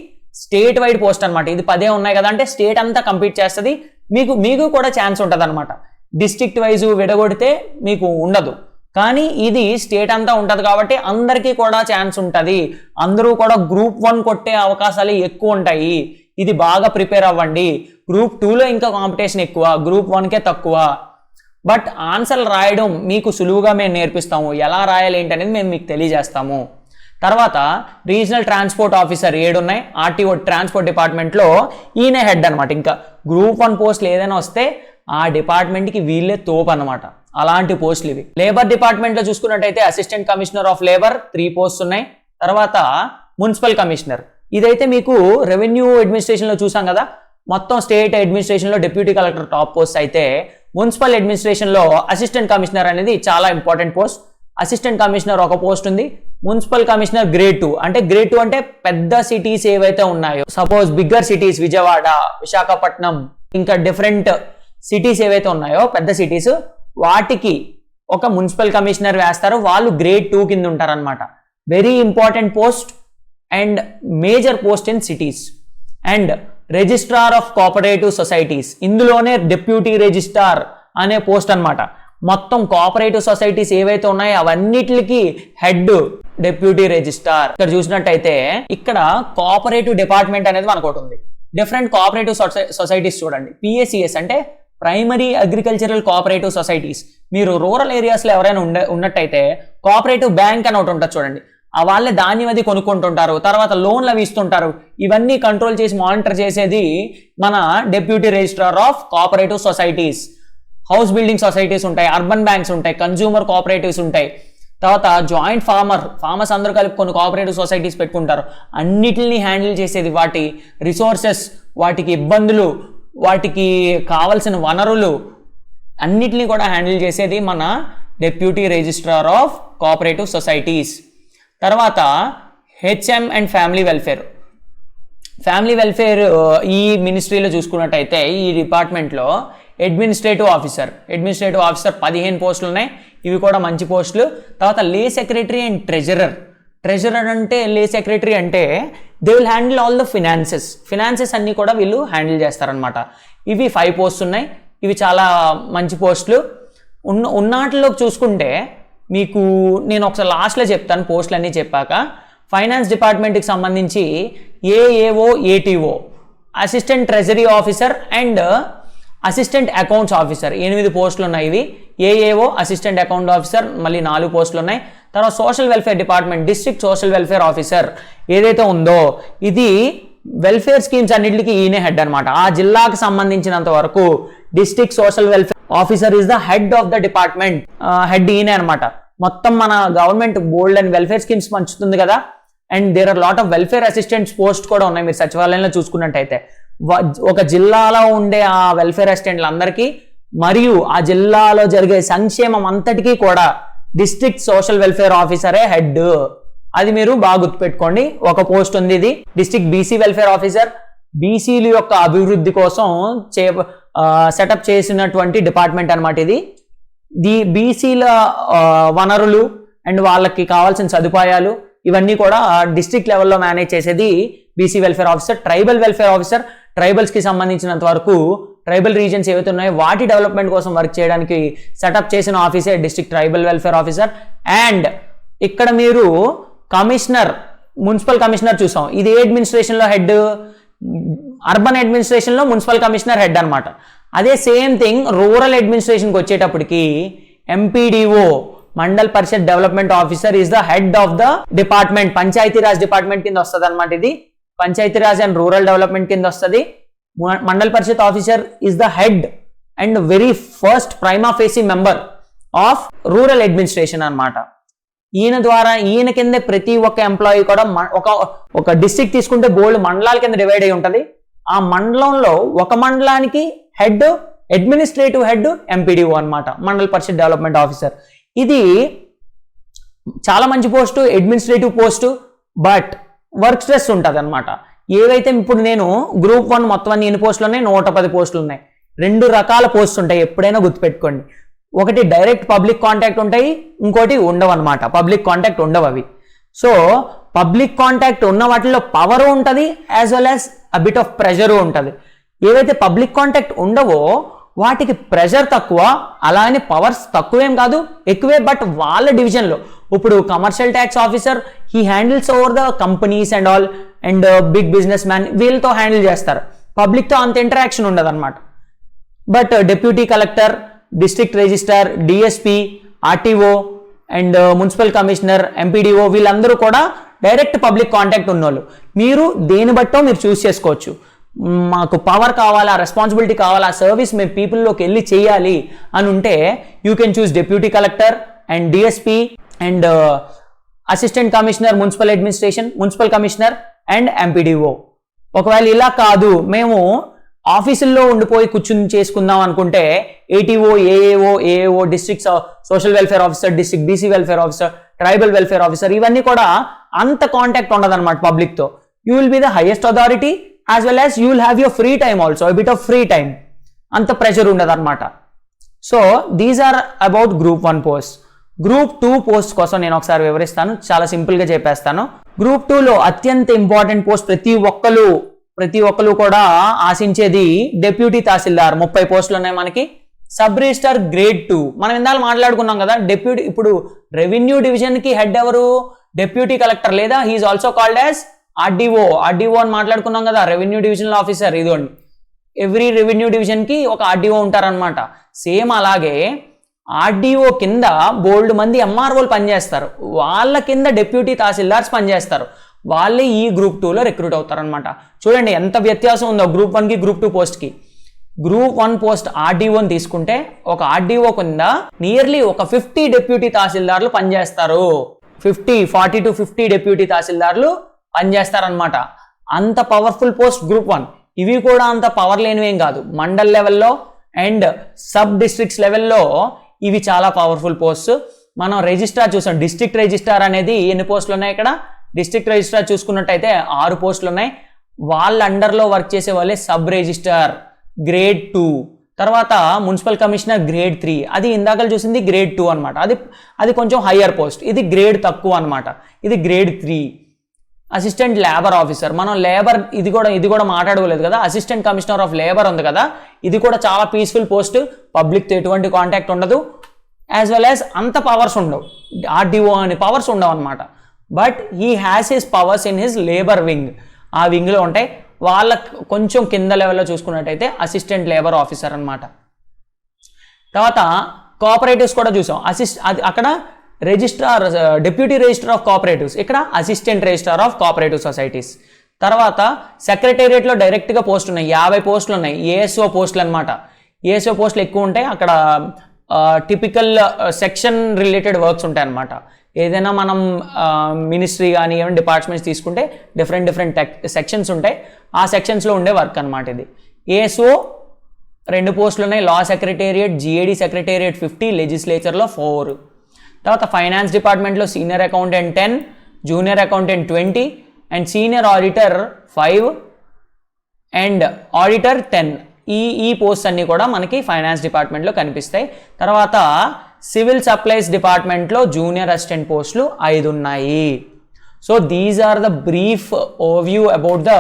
స్టేట్ వైడ్ పోస్ట్ అనమాట. ఇది 10 ఉన్నాయి కదా అంటే స్టేట్ అంతా కంపీట్ చేస్తుంది. మీకు కూడా ఛాన్స్ ఉంటుంది అనమాట. డిస్ట్రిక్ట్ వైజ్ విడగొడితే మీకు ఉండదు, కానీ ఇది స్టేట్ అంతా ఉంటుంది కాబట్టి అందరికీ కూడా ఛాన్స్ ఉంటుంది. అందరూ కూడా గ్రూప్ 1 కొట్టే అవకాశాలు ఎక్కువ ఉంటాయి. ఇది బాగా ప్రిపేర్ అవ్వండి. గ్రూప్ 2లో ఇంకా కాంపిటీషన్ ఎక్కువ, గ్రూప్ 1కే తక్కువ. బట్ ఆన్సర్లు రాయడం మీకు సులువుగా మేము నేర్పిస్తాము. ఎలా రాయాలి ఏంటి అనేది మేము మీకు తెలియజేస్తాము. తర్వాత రీజనల్ ట్రాన్స్పోర్ట్ ఆఫీసర్ 7 ఉన్నాయి. ఆర్టీఓ ట్రాన్స్పోర్ట్ డిపార్ట్మెంట్లో ఈయన హెడ్ అనమాట. ఇంకా గ్రూప్ 1 పోస్టులు ఏదైనా వస్తే ఆ డిపార్ట్మెంట్కి వీళ్ళే తోపు అనమాట. అలాంటి పోస్టులు ఇవి. లేబర్ డిపార్ట్మెంట్లో చూసుకున్నట్టయితే assistant commissioner of labour 3 posts ఉన్నాయి. తర్వాత మున్సిపల్ కమిషనర్, ఇదైతే మీకు రెవెన్యూ అడ్మినిస్ట్రేషన్లో చూసాం కదా. మొత్తం స్టేట్ అడ్మినిస్ట్రేషన్లో డిప్యూటీ కలెక్టర్ టాప్ పోస్ట్ అయితే మున్సిపల్ అడ్మినిస్ట్రేషన్లో అసిస్టెంట్ కమిషనర్ అనేది చాలా ఇంపార్టెంట్ పోస్ట్. అసిస్టెంట్ కమిషనర్ ఒక పోస్ట్ ఉంది. మున్సిపల్ కమిషనర్ గ్రేడ్ 2 అంటే గ్రేడ్ 2 అంటే పెద్ద సిటీస్ ఏవైతే ఉన్నాయో, suppose bigger cities Vijayawada, Visakhapatnam, ఇంకా డిఫరెంట్ సిటీస్ ఏవైతే ఉన్నాయో పెద్ద సిటీస్, వాటికి ఒక మున్సిపల్ కమిషనర్ వేస్తారు. వాళ్ళు గ్రేడ్ 2 కింద ఉంటారనమాట. Very important post and major post in cities. And registrar of cooperative societies, ఇందులోనే డిప్యూటీ రిజిస్ట్రార్ అనే పోస్ట్ అనమాట. మొత్తం కోఆపరేటివ్ సొసైటీస్ ఏవైతే ఉన్నాయో అవన్నిటికి హెడ్ డిప్యూటీ రిజిస్ట్రార్. ఇక్కడ చూసినట్టయితే ఇక్కడ కోఆపరేటివ్ డిపార్ట్మెంట్ అనేది మనకు ఒకటి ఉంది. డిఫరెంట్ కోఆపరేటివ్ సొసైటీస్ చూడండి. పిఏసిఎస్ అంటే ప్రైమరీ అగ్రికల్చరల్ కోఆపరేటివ్ సొసైటీస్. మీరు రూరల్ ఏరియాస్లో ఎవరైనా ఉన్నట్టయితే కోఆపరేటివ్ బ్యాంక్ అని ఒకటి ఉంటుంది చూడండి. వాళ్ళే ధాన్యం అది కొనుక్కుంటుంటారు, తర్వాత లోన్లు అవి ఇస్తుంటారు. ఇవన్నీ కంట్రోల్ చేసి మానిటర్ చేసేది మన deputy registrar of cooperative societies. House building societies ఉంటాయి, అర్బన్ బ్యాంక్స్ ఉంటాయి, కన్జ్యూమర్ కోఆపరేటివ్స్ ఉంటాయి. తర్వాత జాయింట్ ఫార్మర్స్ అందరూ కలిపి కొన్ని కోఆపరేటివ్ సొసైటీస్ పెట్టుకుంటారు. అన్నిటిని హ్యాండిల్ చేసేది, వాటి రిసోర్సెస్, వాటికి ఇబ్బందులు, వాటికి కావలసిన వనరులు అన్నిటినీ కూడా హ్యాండిల్ చేసేది మన deputy registrar of cooperative societies. తర్వాత HM and family welfare. Family welfare ఈ మినిస్ట్రీలో చూసుకున్నట్టయితే ఈ డిపార్ట్మెంట్లో అడ్మినిస్ట్రేటివ్ ఆఫీసర్ 15 పోస్టులు ఉన్నాయి. ఇవి కూడా మంచి పోస్టులు. తర్వాత లే సెక్రటరీ అండ్ ట్రెజరర్ అంటే లే సెక్రటరీ అంటే they will handle all the finances అన్నీ కూడా వీళ్ళు హ్యాండిల్ చేస్తారనమాట. ఇవి 5 పోస్టులు ఉన్నాయి. ఇవి చాలా మంచి పోస్టులు. ఉన్నట్లోకి చూసుకుంటే మీకు నేను ఒకసారి లాస్ట్లో చెప్తాను పోస్టులు అన్నీ చెప్పాక. ఫైనాన్స్ డిపార్ట్మెంట్కి సంబంధించి AAO, ATO, assistant treasury officer and assistant accounts officer 8 పోస్టులు ఉన్నాయి. ఇవి ఏఏఓ, అసిస్టెంట్ అకౌంట్ ఆఫీసర్ మళ్ళీ 4 పోస్టులు ఉన్నాయి. తర్వాత social welfare department district social welfare officer ఏదైతే ఉందో ఇది వెల్ఫేర్ స్కీమ్స్ అన్నింటికి ఈయనే హెడ్ అనమాట. ఆ జిల్లాకు సంబంధించినంత వరకు district social welfare officer is the head of the department. Head ఈయనే అనమాట. మొత్తం మన government bold and welfare schemes పంచుతుంది కదా, and there are lot of welfare assistants post కూడా ఉన్నాయి. మీరు సచివాలయంలో చూసుకున్నట్టయితే ఒక జిల్లాలో ఉండే ఆ వెల్ఫేర్ అసిస్టెంట్లందరికీ మరియు ఆ జిల్లాలో జరిగే సంక్షేమం అంతటికీ కూడా డిస్ట్రిక్ట్ సోషల్ వెల్ఫేర్ ఆఫీసరే హెడ్. అది మీరు బాగా గుర్తుపెట్టుకోండి. ఒక పోస్ట్ ఉంది, ఇది డిస్ట్రిక్ట్ బీసీ వెల్ఫేర్ ఆఫీసర్. బీసీల యొక్క అభివృద్ధి కోసం సెటప్ చేసినటువంటి డిపార్ట్మెంట్ అనమాట ఇది. బీసీల వనరులు అండ్ వాళ్ళకి కావాల్సిన సదుపాయాలు ఇవన్నీ కూడా డిస్ట్రిక్ట్ లెవెల్లో మేనేజ్ చేసేది BC welfare officer. Tribal welfare officer ట్రైబల్స్కి సంబంధించినంత వరకు ట్రైబల్ రీజన్స్ ఏవైతే ఉన్నాయో వాటి డెవలప్మెంట్ కోసం వర్క్ చేయడానికి సెటప్ చేసిన ఆఫీసే district tribal welfare officer. And ఇక్కడ మీరు కమిషనర్, మున్సిపల్ కమిషనర్ చూసాం. ఇది ఏ అడ్మినిస్ట్రేషన్లో హెడ్? అర్బన్ అడ్మినిస్ట్రేషన్లో మున్సిపల్ కమిషనర్ హెడ్ అనమాట. అదే సేమ్ థింగ్ రూరల్ అడ్మినిస్ట్రేషన్కి వచ్చేటప్పటికి MPDO, mandal parishad development officer is the head of the department. Panchayati Raj department కింద వస్తుంది అనమాట ఇది. పంచాయతీరాజ్ అండ్ రూరల్ డెవలప్మెంట్ కింద వస్తుంది. Mandal parishad officer is the head and very first prima facie member of rural administration అనమాట. ఈయన కింద ప్రతి ఒక్క ఎంప్లాయీ కూడా ఒక డిస్ట్రిక్ట్ తీసుకుంటే బోల్డ్ మండలాల కింద డివైడ్ అయి ఉంటుంది. ఆ మండలంలో ఒక మండలానికి హెడ్, అడ్మినిస్ట్రేటివ్ హెడ్ ఎంపీడీఓ అనమాట, మండల్ పరిషత్ డెవలప్మెంట్ ఆఫీసర్. ఇది చాలా మంచి post, administrative post, but work stress ఉంటుంది అనమాట. ఏవైతే ఇప్పుడు నేను గ్రూప్ 1 మొత్తం అన్ని ఎన్ని పోస్టులు ఉన్నాయి? 110 పోస్టులు ఉన్నాయి. 2 రకాల పోస్టులు ఉంటాయి, ఎప్పుడైనా గుర్తుపెట్టుకోండి. ఒకటి డైరెక్ట్ పబ్లిక్ కాంటాక్ట్ ఉంటాయి, ఇంకోటి ఉండవు అనమాట. పబ్లిక్ కాంటాక్ట్ ఉండవు అవి. సో పబ్లిక్ కాంటాక్ట్ ఉన్న వాటిలో పవర్ ఉంటుంది as well as a bit of pressure ఉంటుంది. ఏవైతే పబ్లిక్ కాంటాక్ట్ ఉండవో వాటికి ప్రెషర్ తక్కువ, అలానే పవర్స్ తక్కువేం కాదు, ఎక్కువే. బట్ వాళ్ళ డివిజన్లో ఇప్పుడు commercial tax officer he handles over the companies and all, and big business man వీళ్ళతో హ్యాండిల్ చేస్తారు. పబ్లిక్తో అంత ఇంటరాక్షన్ ఉండదు అనమాట. But deputy collector, district registrar, DSP, RTO and municipal commissioner, MPDO వీళ్ళందరూ కూడా డైరెక్ట్ పబ్లిక్ కాంటాక్ట్ ఉన్నోళ్ళు. మీరు దేని బట్టో మీరు చూస్ చేసుకోవచ్చు. మాకు పవర్ కావాలా, రెస్పాన్సిబిలిటీ కావాలా, సర్వీస్ మేము పీపుల్లోకి వెళ్ళి చేయాలి అని ఉంటే you can choose deputy collector and DSP and assistant commissioner municipal administration, municipal commissioner and MPDO. ఒకవేళ ఇలా కాదు, మేము ఆఫీసుల్లో ఉండిపోయి కూర్చుని చేసుకుందాం అనుకుంటే ATO, AAO, district social welfare officer, district BC welfare officer, tribal welfare officer, ఇవన్నీ కూడా అంత కాంటాక్ట్ ఉండదు అనమాట పబ్లిక్తో. You will be the highest authority as well as you will have your free time also, bit of free time. అంత pressure ఉండదు అనమాట. So these are about group 1 post. Group 2 post కోసం నేను ఒకసారి వివరిస్తాను, చాలా సింపుల్గా చెప్పేస్తాను. గ్రూప్ 2లో అత్యంత ఇంపార్టెంట్ పోస్ట్, ప్రతి ఒక్కరు కూడా ఆశించేది డిప్యూటీ తహసీల్దార్. 30 పోస్టులు ఉన్నాయి మనకి. సబ్ రిజిస్టర్ గ్రేడ్ 2 మనం ఇందాక మాట్లాడుకున్నాం కదా. డిప్యూటీ, ఇప్పుడు రెవెన్యూ డివిజన్ కి హెడ్ ఎవరు? డిప్యూటీ కలెక్టర్, లేదా he's also called as RDO అని మాట్లాడుకున్నాం కదా. Revenue divisional officer. ఇదిగోండి, ఎవ్రీ రెవెన్యూ డివిజన్ కి ఒక ఆర్డీఓ ఉంటారనమాట. సేమ్ అలాగే ఆర్డీఓ కింద బోల్డ్ మంది ఎంఆర్ఓలు పనిచేస్తారు, వాళ్ళ కింద డిప్యూటీ తహసీల్దార్స్ పనిచేస్తారు. వాళ్ళే ఈ గ్రూప్ 2లో రిక్రూట్ అవుతారనమాట. చూడండి ఎంత వ్యత్యాసం ఉందో గ్రూప్ 1కి గ్రూప్ 2 పోస్ట్కి. గ్రూప్ 1 పోస్ట్ ఆర్డీఓని తీసుకుంటే ఒక ఆర్డీఓ కింద నియర్లీ ఒక 50 డిప్యూటీ తహసీల్దార్లు పనిచేస్తారు. 40 to 50 డిప్యూటీ తహసీల్దార్లు పనిచేస్తారనమాట. అంత పవర్ఫుల్ పోస్ట్ గ్రూప్ 1. ఇవి కూడా అంత పవర్ లేనివేం కాదు. మండల్ లెవెల్లో అండ్ సబ్ డిస్ట్రిక్ట్స్ లెవెల్లో ఇవి చాలా పవర్ఫుల్ పోస్ట్. మనం రిజిస్ట్రార్ చూసాం. డిస్ట్రిక్ట్ రిజిస్ట్రార్ అనేది ఎన్ని పోస్టులు ఉన్నాయి ఇక్కడ? డిస్ట్రిక్ట్ రిజిస్ట్రార్ చూసుకున్నట్టయితే 6 పోస్టులు ఉన్నాయి. వాళ్ళ అండర్లో వర్క్ చేసే వాళ్ళే సబ్ రిజిస్ట్రార్ గ్రేడ్ 2. తర్వాత మున్సిపల్ కమిషనర్ గ్రేడ్ 3. అది ఇందాక చూసింది గ్రేడ్ 2 అనమాట. అది కొంచెం హయ్యర్ పోస్ట్. ఇది గ్రేడ్ తక్కువ అనమాట. ఇది గ్రేడ్ 3. Assistant labour officer. మనం లేబర్ ఇది కూడా మాట్లాడుకోలేదు కదా. అసిస్టెంట్ కమిషనర్ ఆఫ్ లేబర్ ఉంది కదా, ఇది కూడా చాలా పీస్ఫుల్ పోస్ట్. పబ్లిక్తో ఎటువంటి కాంటాక్ట్ ఉండదు, యాజ్ వెల్ యాజ్ అంత పవర్స్ ఉండవు. ఆర్డీఓ అని పవర్స్ ఉండవు అనమాట. But he has his powers in his labour wing. ఆ వింగ్లో ఉంటాయి. వాళ్ళ కొంచెం కింద లెవెల్లో చూసుకున్నట్టయితే అసిస్టెంట్ లేబర్ ఆఫీసర్ అనమాట. తర్వాత కోఆపరేటివ్స్ కూడా చూసాం. అక్కడ registrar, deputy registrar of cooperatives, ఇక్కడ assistant registrar of cooperative societies. తర్వాత సెక్రటేరియట్లో డైరెక్ట్గా పోస్టులు ఉన్నాయి. 50 పోస్టులు ఉన్నాయి. ఏఎస్ఓ పోస్టులు అనమాట. ఏఎస్ఓ పోస్టులు ఎక్కువ ఉంటాయి. అక్కడ టిపికల్ సెక్షన్ రిలేటెడ్ వర్క్స్ ఉంటాయి అన్నమాట. ఏదైనా మనం మినిస్ట్రీ కానీ ఏమైనా డిపార్ట్మెంట్స్ తీసుకుంటే డిఫరెంట్ సెక్షన్స్ ఉంటాయి, ఆ సెక్షన్స్లో ఉండే వర్క్ అనమాట ఇది. ఏఎస్ఓ 2 పోస్టులు ఉన్నాయి, లా సెక్రటేరియట్, జిఏడి సెక్రటేరియట్ 50, లెజిస్లేచర్లో 4. తర్వాత ఫైనాన్స్ డిపార్ట్మెంట్లో senior accountant 10, junior accountant 20 and senior auditor 5 and auditor 10. ఈ పోస్ట్ అన్నీ కూడా మనకి ఫైనాన్స్ డిపార్ట్మెంట్లో కనిపిస్తాయి. తర్వాత సివిల్ సప్లైస్ డిపార్ట్మెంట్లో జూనియర్ అసిస్టెంట్ పోస్టులు 5 ఉన్నాయి. So these are the brief overview about the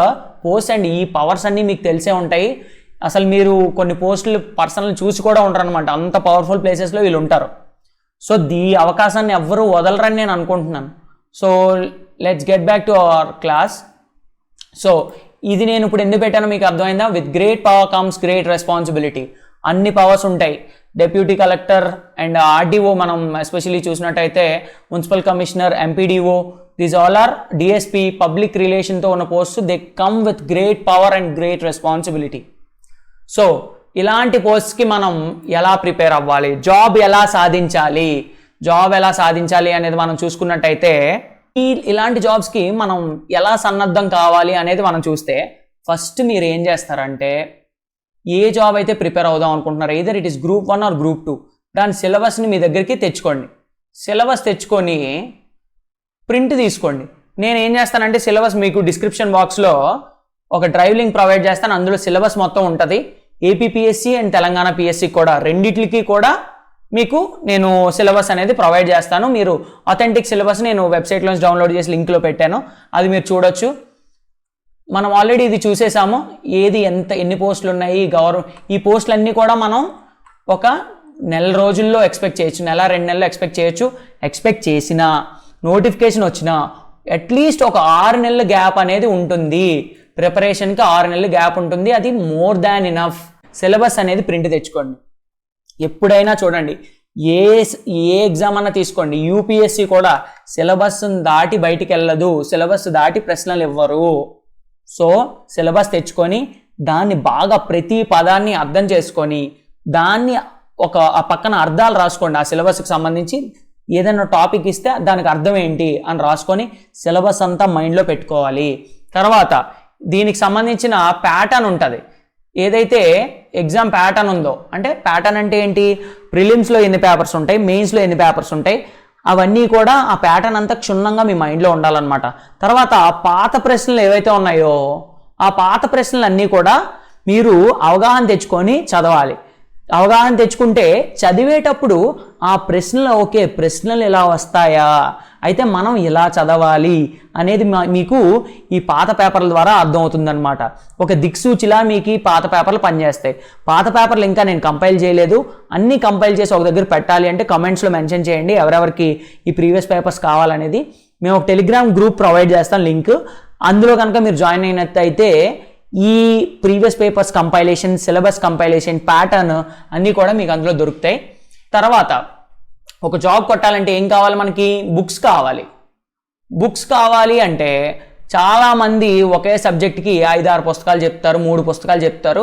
post. And ఈ పవర్స్ అన్నీ మీకు తెలిసే ఉంటాయి. అసలు మీరు కొన్ని పోస్టులు పర్సనల్ చూసి కూడా ఉంటారు అనమాట, అంత పవర్ఫుల్ ప్లేసెస్లో వీళ్ళు ఉంటారు. సో అవకాశాన్ని ఎవ్వరూ వదలరని నేను అనుకుంటున్నాను. So let's get back to our class. So ఇది నేను ఇప్పుడు ఎందుకు పెట్టానో మీకు అర్థమైందా? With great power comes great responsibility. అన్ని పవర్స్ ఉంటాయి. డెప్యూటీ కలెక్టర్ అండ్ ఆర్డీఓ మనం ఎస్పెషల్లీ చూసినట్టయితే, municipal commissioner, MPDO, these all are DSP, public రిలేషన్తో ఉన్న post. They come with great power and great responsibility. So ఇలాంటి పోస్ట్కి మనం ఎలా ప్రిపేర్ అవ్వాలి, జాబ్ ఎలా సాధించాలి అనేది మనం చూసుకున్నట్టయితే, ఇలాంటి జాబ్స్కి మనం ఎలా సన్నద్ధం కావాలి అనేది మనం చూస్తే, ఫస్ట్ మీరు ఏం చేస్తారంటే, ఏ జాబ్ అయితే ప్రిపేర్ అవుదాం అనుకుంటున్నారు, either it is Group 1 or Group 2, దాని సిలబస్ని మీ దగ్గరికి తెచ్చుకోండి. సిలబస్ తెచ్చుకొని ప్రింట్ తీసుకోండి. నేను ఏం చేస్తానంటే, సిలబస్ మీకు డిస్క్రిప్షన్ బాక్స్లో ఒక డ్రైవ్ లింక్ ప్రొవైడ్ చేస్తాను. అందులో సిలబస్ మొత్తం ఉంటుంది. ఏపీపీఎస్సీ అండ్ తెలంగాణ పిఎస్సీ కూడా, రెండిట్లకి కూడా మీకు నేను సిలబస్ అనేది ప్రొవైడ్ చేస్తాను. మీరు అథెంటిక్ సిలబస్ నేను వెబ్సైట్లోంచి డౌన్లోడ్ చేసి లింక్లో పెట్టాను, అది మీరు చూడొచ్చు. మనం ఆల్రెడీ ఇది చూసేసాము, ఎన్ని పోస్టులు ఉన్నాయి, ఈ పోస్టులన్నీ కూడా మనం ఒక నెల రోజుల్లో ఎక్స్పెక్ట్ చేయొచ్చు, 1-2 నెలలు ఎక్స్పెక్ట్ చేయొచ్చు. ఎక్స్పెక్ట్ చేసిన నోటిఫికేషన్ వచ్చిన అట్లీస్ట్ ఒక 6 నెలల గ్యాప్ అనేది ఉంటుంది. ప్రిపరేషన్కి 6 నెలల గ్యాప్ ఉంటుంది. అది మోర్ దాన్ ఇనఫ్. సిలబస్ అనేది ప్రింట్ తెచ్చుకోండి. ఎప్పుడైనా చూడండి, ఏ ఎగ్జామ్ అన్నా తీసుకోండి, యూపీఎస్సీ కూడా సిలబస్ దాటి బయటికి వెళ్ళదు, సిలబస్ దాటి ప్రశ్నలు ఇవ్వరు. సో సిలబస్ తెచ్చుకొని దాన్ని బాగా ప్రతి పదాన్ని అర్థం చేసుకొని దాన్ని ఆ పక్కన అర్థాలు రాసుకోండి. ఆ సిలబస్కి సంబంధించి ఏదైనా టాపిక్ ఇస్తే దానికి అర్థం ఏంటి అని రాసుకొని సిలబస్ అంతా మైండ్లో పెట్టుకోవాలి. తర్వాత దీనికి సంబంధించిన ప్యాటర్న్ ఉంటుంది. ఏదైతే ఎగ్జామ్ ప్యాటర్న్ ఉందో, అంటే ప్యాటర్న్ అంటే ఏంటి, ప్రిలిమ్స్లో ఎన్ని పేపర్స్ ఉంటాయి, మెయిన్స్లో ఎన్ని పేపర్స్ ఉంటాయి, అవన్నీ కూడా ఆ ప్యాటర్న్ అంతా క్షుణ్ణంగా మీ మైండ్లో ఉండాలన్నమాట. తర్వాత పాత ప్రశ్నలు ఏవైతే ఉన్నాయో ఆ పాత ప్రశ్నలన్నీ కూడా మీరు అవగాహన తెచ్చుకొని చదవాలి. అవగాహన తెచ్చుకుంటే చదివేటప్పుడు ఆ ప్రశ్నలు ప్రశ్నలు ఎలా వస్తాయా, అయితే మనం ఇలా చదవాలి అనేది మీకు ఈ పాత పేపర్ల ద్వారా అర్థమవుతుందన్నమాట. ఒక దిక్సూచిలా మీకు ఈ పాత పేపర్లు పనిచేస్తాయి. పాత పేపర్లు ఇంకా నేను కంపైల్ చేయలేదు, అన్నీ కంపైల్ చేసి ఒక దగ్గర పెట్టాలి అంటే కమెంట్స్లో మెన్షన్ చేయండి ఎవరెవరికి ఈ ప్రీవియస్ పేపర్స్ కావాలనేది. మేము ఒక టెలిగ్రామ్ గ్రూప్ ప్రొవైడ్ చేస్తాం లింక్, అందులో కనుక మీరు జాయిన్ అయినట్టయితే ఈ previous papers compilation, syllabus compilation, pattern అన్నీ కూడా మీకు అందులో దొరుకుతాయి. తర్వాత ఒక జాబ్ కొట్టాలంటే ఏం కావాలి, మనకి బుక్స్ కావాలి. బుక్స్ కావాలి అంటే చాలామంది ఒకే సబ్జెక్ట్కి 5-6 పుస్తకాలు చెప్తారు, 3 పుస్తకాలు చెప్తారు.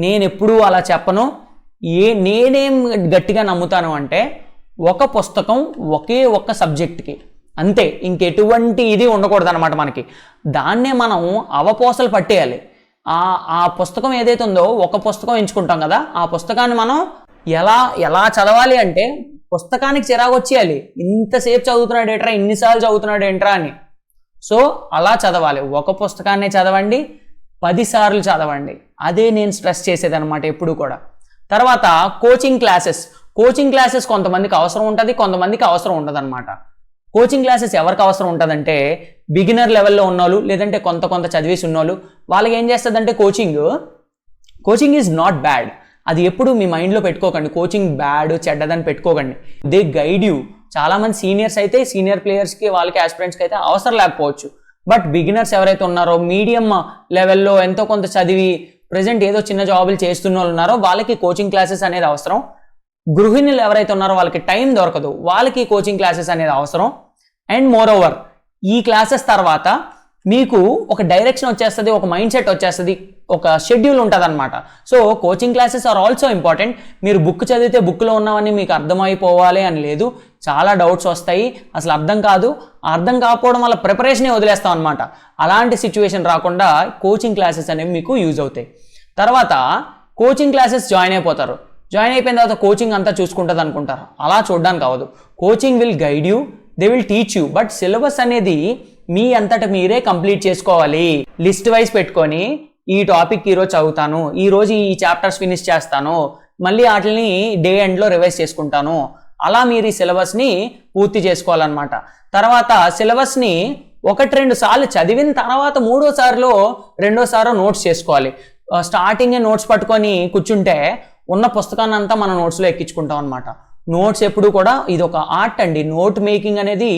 నేను ఎప్పుడూ అలా చెప్పను. నేనేం గట్టిగా నమ్ముతాను అంటే, ఒక పుస్తకం ఒక్క సబ్జెక్ట్కి అంతే, ఇంకెటువంటి ఇది ఉండకూడదు అనమాట మనకి. దాన్నే మనం అవపోసలు పట్టేయాలి. ఆ పుస్తకం ఏదైతే ఉందో ఒక పుస్తకం ఎంచుకుంటాం కదా, ఆ పుస్తకాన్ని మనం ఎలా చదవాలి అంటే పుస్తకానికి చిరాకు వచ్చేయాలి. ఇంతసేపు చదువుతున్నాడు ఏంట్రా, ఇన్నిసార్లు చదువుతున్నాడు ఏంట్రా అని. సో అలా చదవాలి. ఒక పుస్తకాన్ని చదవండి, 10 సార్లు చదవండి. అదే నేను స్ట్రెస్ చేసేదన్నమాట ఎప్పుడు కూడా. తర్వాత కోచింగ్ క్లాసెస్ కొంతమందికి అవసరం ఉంటుంది, కొంతమందికి అవసరం ఉండదు అనమాట. కోచింగ్ క్లాసెస్ ఎవరికి అవసరం ఉంటుందంటే, బిగినర్ లెవెల్లో ఉన్నోళ్ళు, లేదంటే కొంత చదివేసి ఉన్నోళ్ళు. వాళ్ళకి ఏం చేస్తుందంటే, కోచింగ్ ఈజ్ నాట్ బ్యాడ్. అది ఎప్పుడు మీ మైండ్లో పెట్టుకోకండి. కోచింగ్ బ్యాడ్ చెడ్డదని పెట్టుకోకండి. They guide you. చాలామంది సీనియర్స్ అయితే, సీనియర్ ప్లేయర్స్కి, వాళ్ళకి ఆస్పిరెంట్స్కి అయితే అవసరం లేకపోవచ్చు. బట్ బిగినర్స్ ఎవరైతే ఉన్నారో, మీడియం లెవెల్లో ఎంతో కొంత చదివి ప్రజెంట్ ఏదో చిన్న జాబులు చేస్తున్న వాళ్ళు ఉన్నారో, వాళ్ళకి కోచింగ్ క్లాసెస్ అనేది అవసరం. గృహిణులు ఎవరైతే ఉన్నారో వాళ్ళకి టైం దొరకదు, వాళ్ళకి కోచింగ్ క్లాసెస్ అనేది అవసరం. అండ్ మోర్ ఓవర్ ఈ క్లాసెస్ తర్వాత మీకు ఒక డైరెక్షన్ వచ్చేస్తుంది, ఒక మైండ్ సెట్ వచ్చేస్తుంది, ఒక షెడ్యూల్ ఉంటుంది అనమాట. So coaching classes are also important. మీరు బుక్ చదివితే బుక్లో ఉన్నవన్నీ మీకు అర్థమైపోవాలి అని లేదు. చాలా డౌట్స్ వస్తాయి, అసలు అర్థం కాదు. అర్థం కాకపోవడం వల్ల ప్రిపరేషనే వదిలేస్తాం అనమాట. అలాంటి సిచ్యువేషన్ రాకుండా కోచింగ్ క్లాసెస్ అనేవి మీకు యూజ్ అవుతాయి. తర్వాత కోచింగ్ క్లాసెస్ జాయిన్ అయిపోతారు. జాయిన్ అయిపోయిన తర్వాత కోచింగ్ అంతా చూసుకుంటుంది అనుకుంటారు. అలా చూడడానికి అవ్వదు. Coaching will guide you, they will teach you, but syllabus అనేది మీ అంతటా మీరే కంప్లీట్ చేసుకోవాలి. లిస్ట్ వైజ్ పెట్టుకొని ఈ టాపిక్ ఈరోజు చదువుతాను, ఈరోజు ఈ చాప్టర్స్ ఫినిష్ చేస్తాను, మళ్ళీ వాటిని డే ఎండ్లో రివైజ్ చేసుకుంటాను. అలా మీరు ఈ సిలబస్ని పూర్తి చేసుకోవాలన్నమాట. తర్వాత సిలబస్ని 1-2 సార్లు చదివిన తర్వాత రెండోసారి నోట్స్ చేసుకోవాలి. స్టార్టింగే నోట్స్ పట్టుకొని కూర్చుంటే ఉన్న పుస్తకాన్ని అంతా మన నోట్స్లో ఎక్కించుకుంటాం అనమాట. నోట్స్ ఎప్పుడు కూడా ఇది ఒక ఆర్ట్ అండి. నోట్ మేకింగ్ అనేది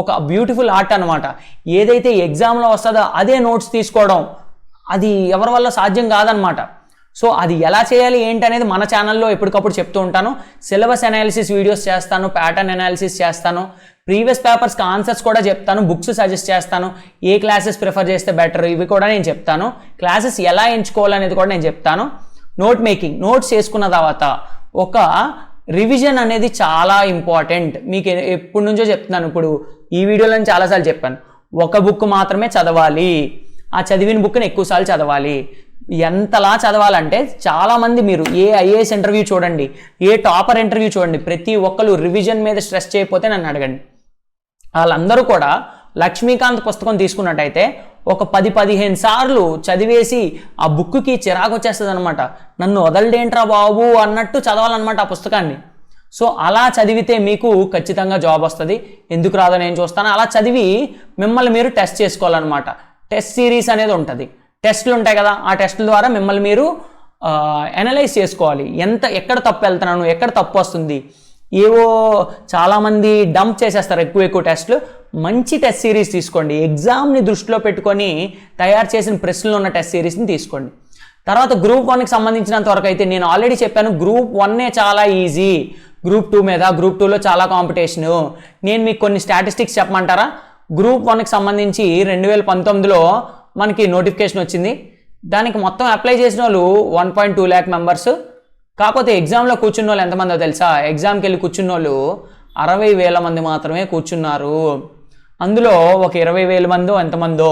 ఒక బ్యూటిఫుల్ ఆర్ట్ అనమాట. ఏదైతే ఎగ్జామ్లో వస్తుందో అదే నోట్స్ తీసుకోవడం అది ఎవరి వల్ల సాధ్యం కాదనమాట. సో అది ఎలా చేయాలి ఏంటి అనేది మన ఛానల్లో ఎప్పటికప్పుడు చెప్తూ ఉంటాను. సిలబస్ అనాలిసిస్ వీడియోస్ చేస్తాను, ప్యాటర్న్ అనాలిసిస్ చేస్తాను, ప్రీవియస్ పేపర్స్కి ఆన్సర్స్ కూడా చెప్తాను, బుక్స్ సజెస్ట్ చేస్తాను, ఏ క్లాసెస్ ప్రిఫర్ చేస్తే బెటర్ ఇవి కూడా నేను చెప్తాను, క్లాసెస్ ఎలా ఎంచుకోవాలనేది కూడా నేను చెప్తాను. నోట్ మేకింగ్, నోట్స్ చేసుకున్న తర్వాత ఒక రివిజన్ అనేది చాలా ఇంపార్టెంట్. మీకు ఎప్పటి నుంచో చెప్తున్నాను, ఇప్పుడు ఈ వీడియోలో చాలాసార్లు చెప్పాను. ఒక బుక్ మాత్రమే చదవాలి, ఆ చదివిన బుక్ని ఎక్కువసార్లు చదవాలి. ఎంతలా చదవాలంటే చాలామంది మీరు ఏ ఐఏఎస్ ఇంటర్వ్యూ చూడండి, ఏ టాపర్ ఇంటర్వ్యూ చూడండి, ప్రతి ఒక్కరు రివిజన్ మీద స్ట్రెస్ చేయకపోతే నన్ను అడగండి. వాళ్ళందరూ కూడా లక్ష్మీకాంత్ పుస్తకం తీసుకున్నట్టయితే ఒక 10-15 సార్లు చదివేసి ఆ బుక్కి చిరాకు వచ్చేస్తుంది అనమాట. నన్ను వదలడేంట్రా బాబు అన్నట్టు చదవాలన్నమాట ఆ పుస్తకాన్ని. సో అలా చదివితే మీకు ఖచ్చితంగా జాబ్ వస్తుంది. ఎందుకు రాదో నేను చూస్తాను. అలా చదివి మిమ్మల్ని మీరు టెస్ట్ చేసుకోవాలన్నమాట. టెస్ట్ సిరీస్ అనేది ఉంటుంది, టెస్టులు ఉంటాయి కదా, ఆ టెస్టుల ద్వారా మిమ్మల్ని మీరు అనలైజ్ చేసుకోవాలి. ఎక్కడ తప్పు వెళ్తున్నాను, ఎక్కడ తప్పు వస్తుంది. ఏవో చాలామంది డంప్ చేసేస్తారు ఎక్కువ టెస్టులు. మంచి టెస్ట్ సిరీస్ తీసుకోండి. ఎగ్జామ్ని దృష్టిలో పెట్టుకొని తయారు చేసిన ప్రశ్నలు ఉన్న టెస్ట్ సిరీస్ని తీసుకోండి. తర్వాత గ్రూప్ 1కి సంబంధించినంత వరకు అయితే నేను ఆల్రెడీ చెప్పాను, గ్రూప్ 1 చాలా ఈజీ. గ్రూప్ 2 మీద, గ్రూప్ 2లో చాలా కాంపిటీషను. నేను మీకు కొన్ని స్టాటిస్టిక్స్ చెప్పమంటారా? గ్రూప్ 1కి సంబంధించి 2019లో మనకి నోటిఫికేషన్ వచ్చింది. దానికి మొత్తం అప్లై చేసిన వాళ్ళు 1.2 lakh మెంబర్స్. కాకపోతే ఎగ్జామ్లో కూర్చున్న వాళ్ళు ఎంతమందో తెలుసా? ఎగ్జామ్కి వెళ్ళి కూర్చున్న వాళ్ళు 60,000 మంది మాత్రమే కూర్చున్నారు. అందులో ఒక 20,000 మందో ఎంతమందో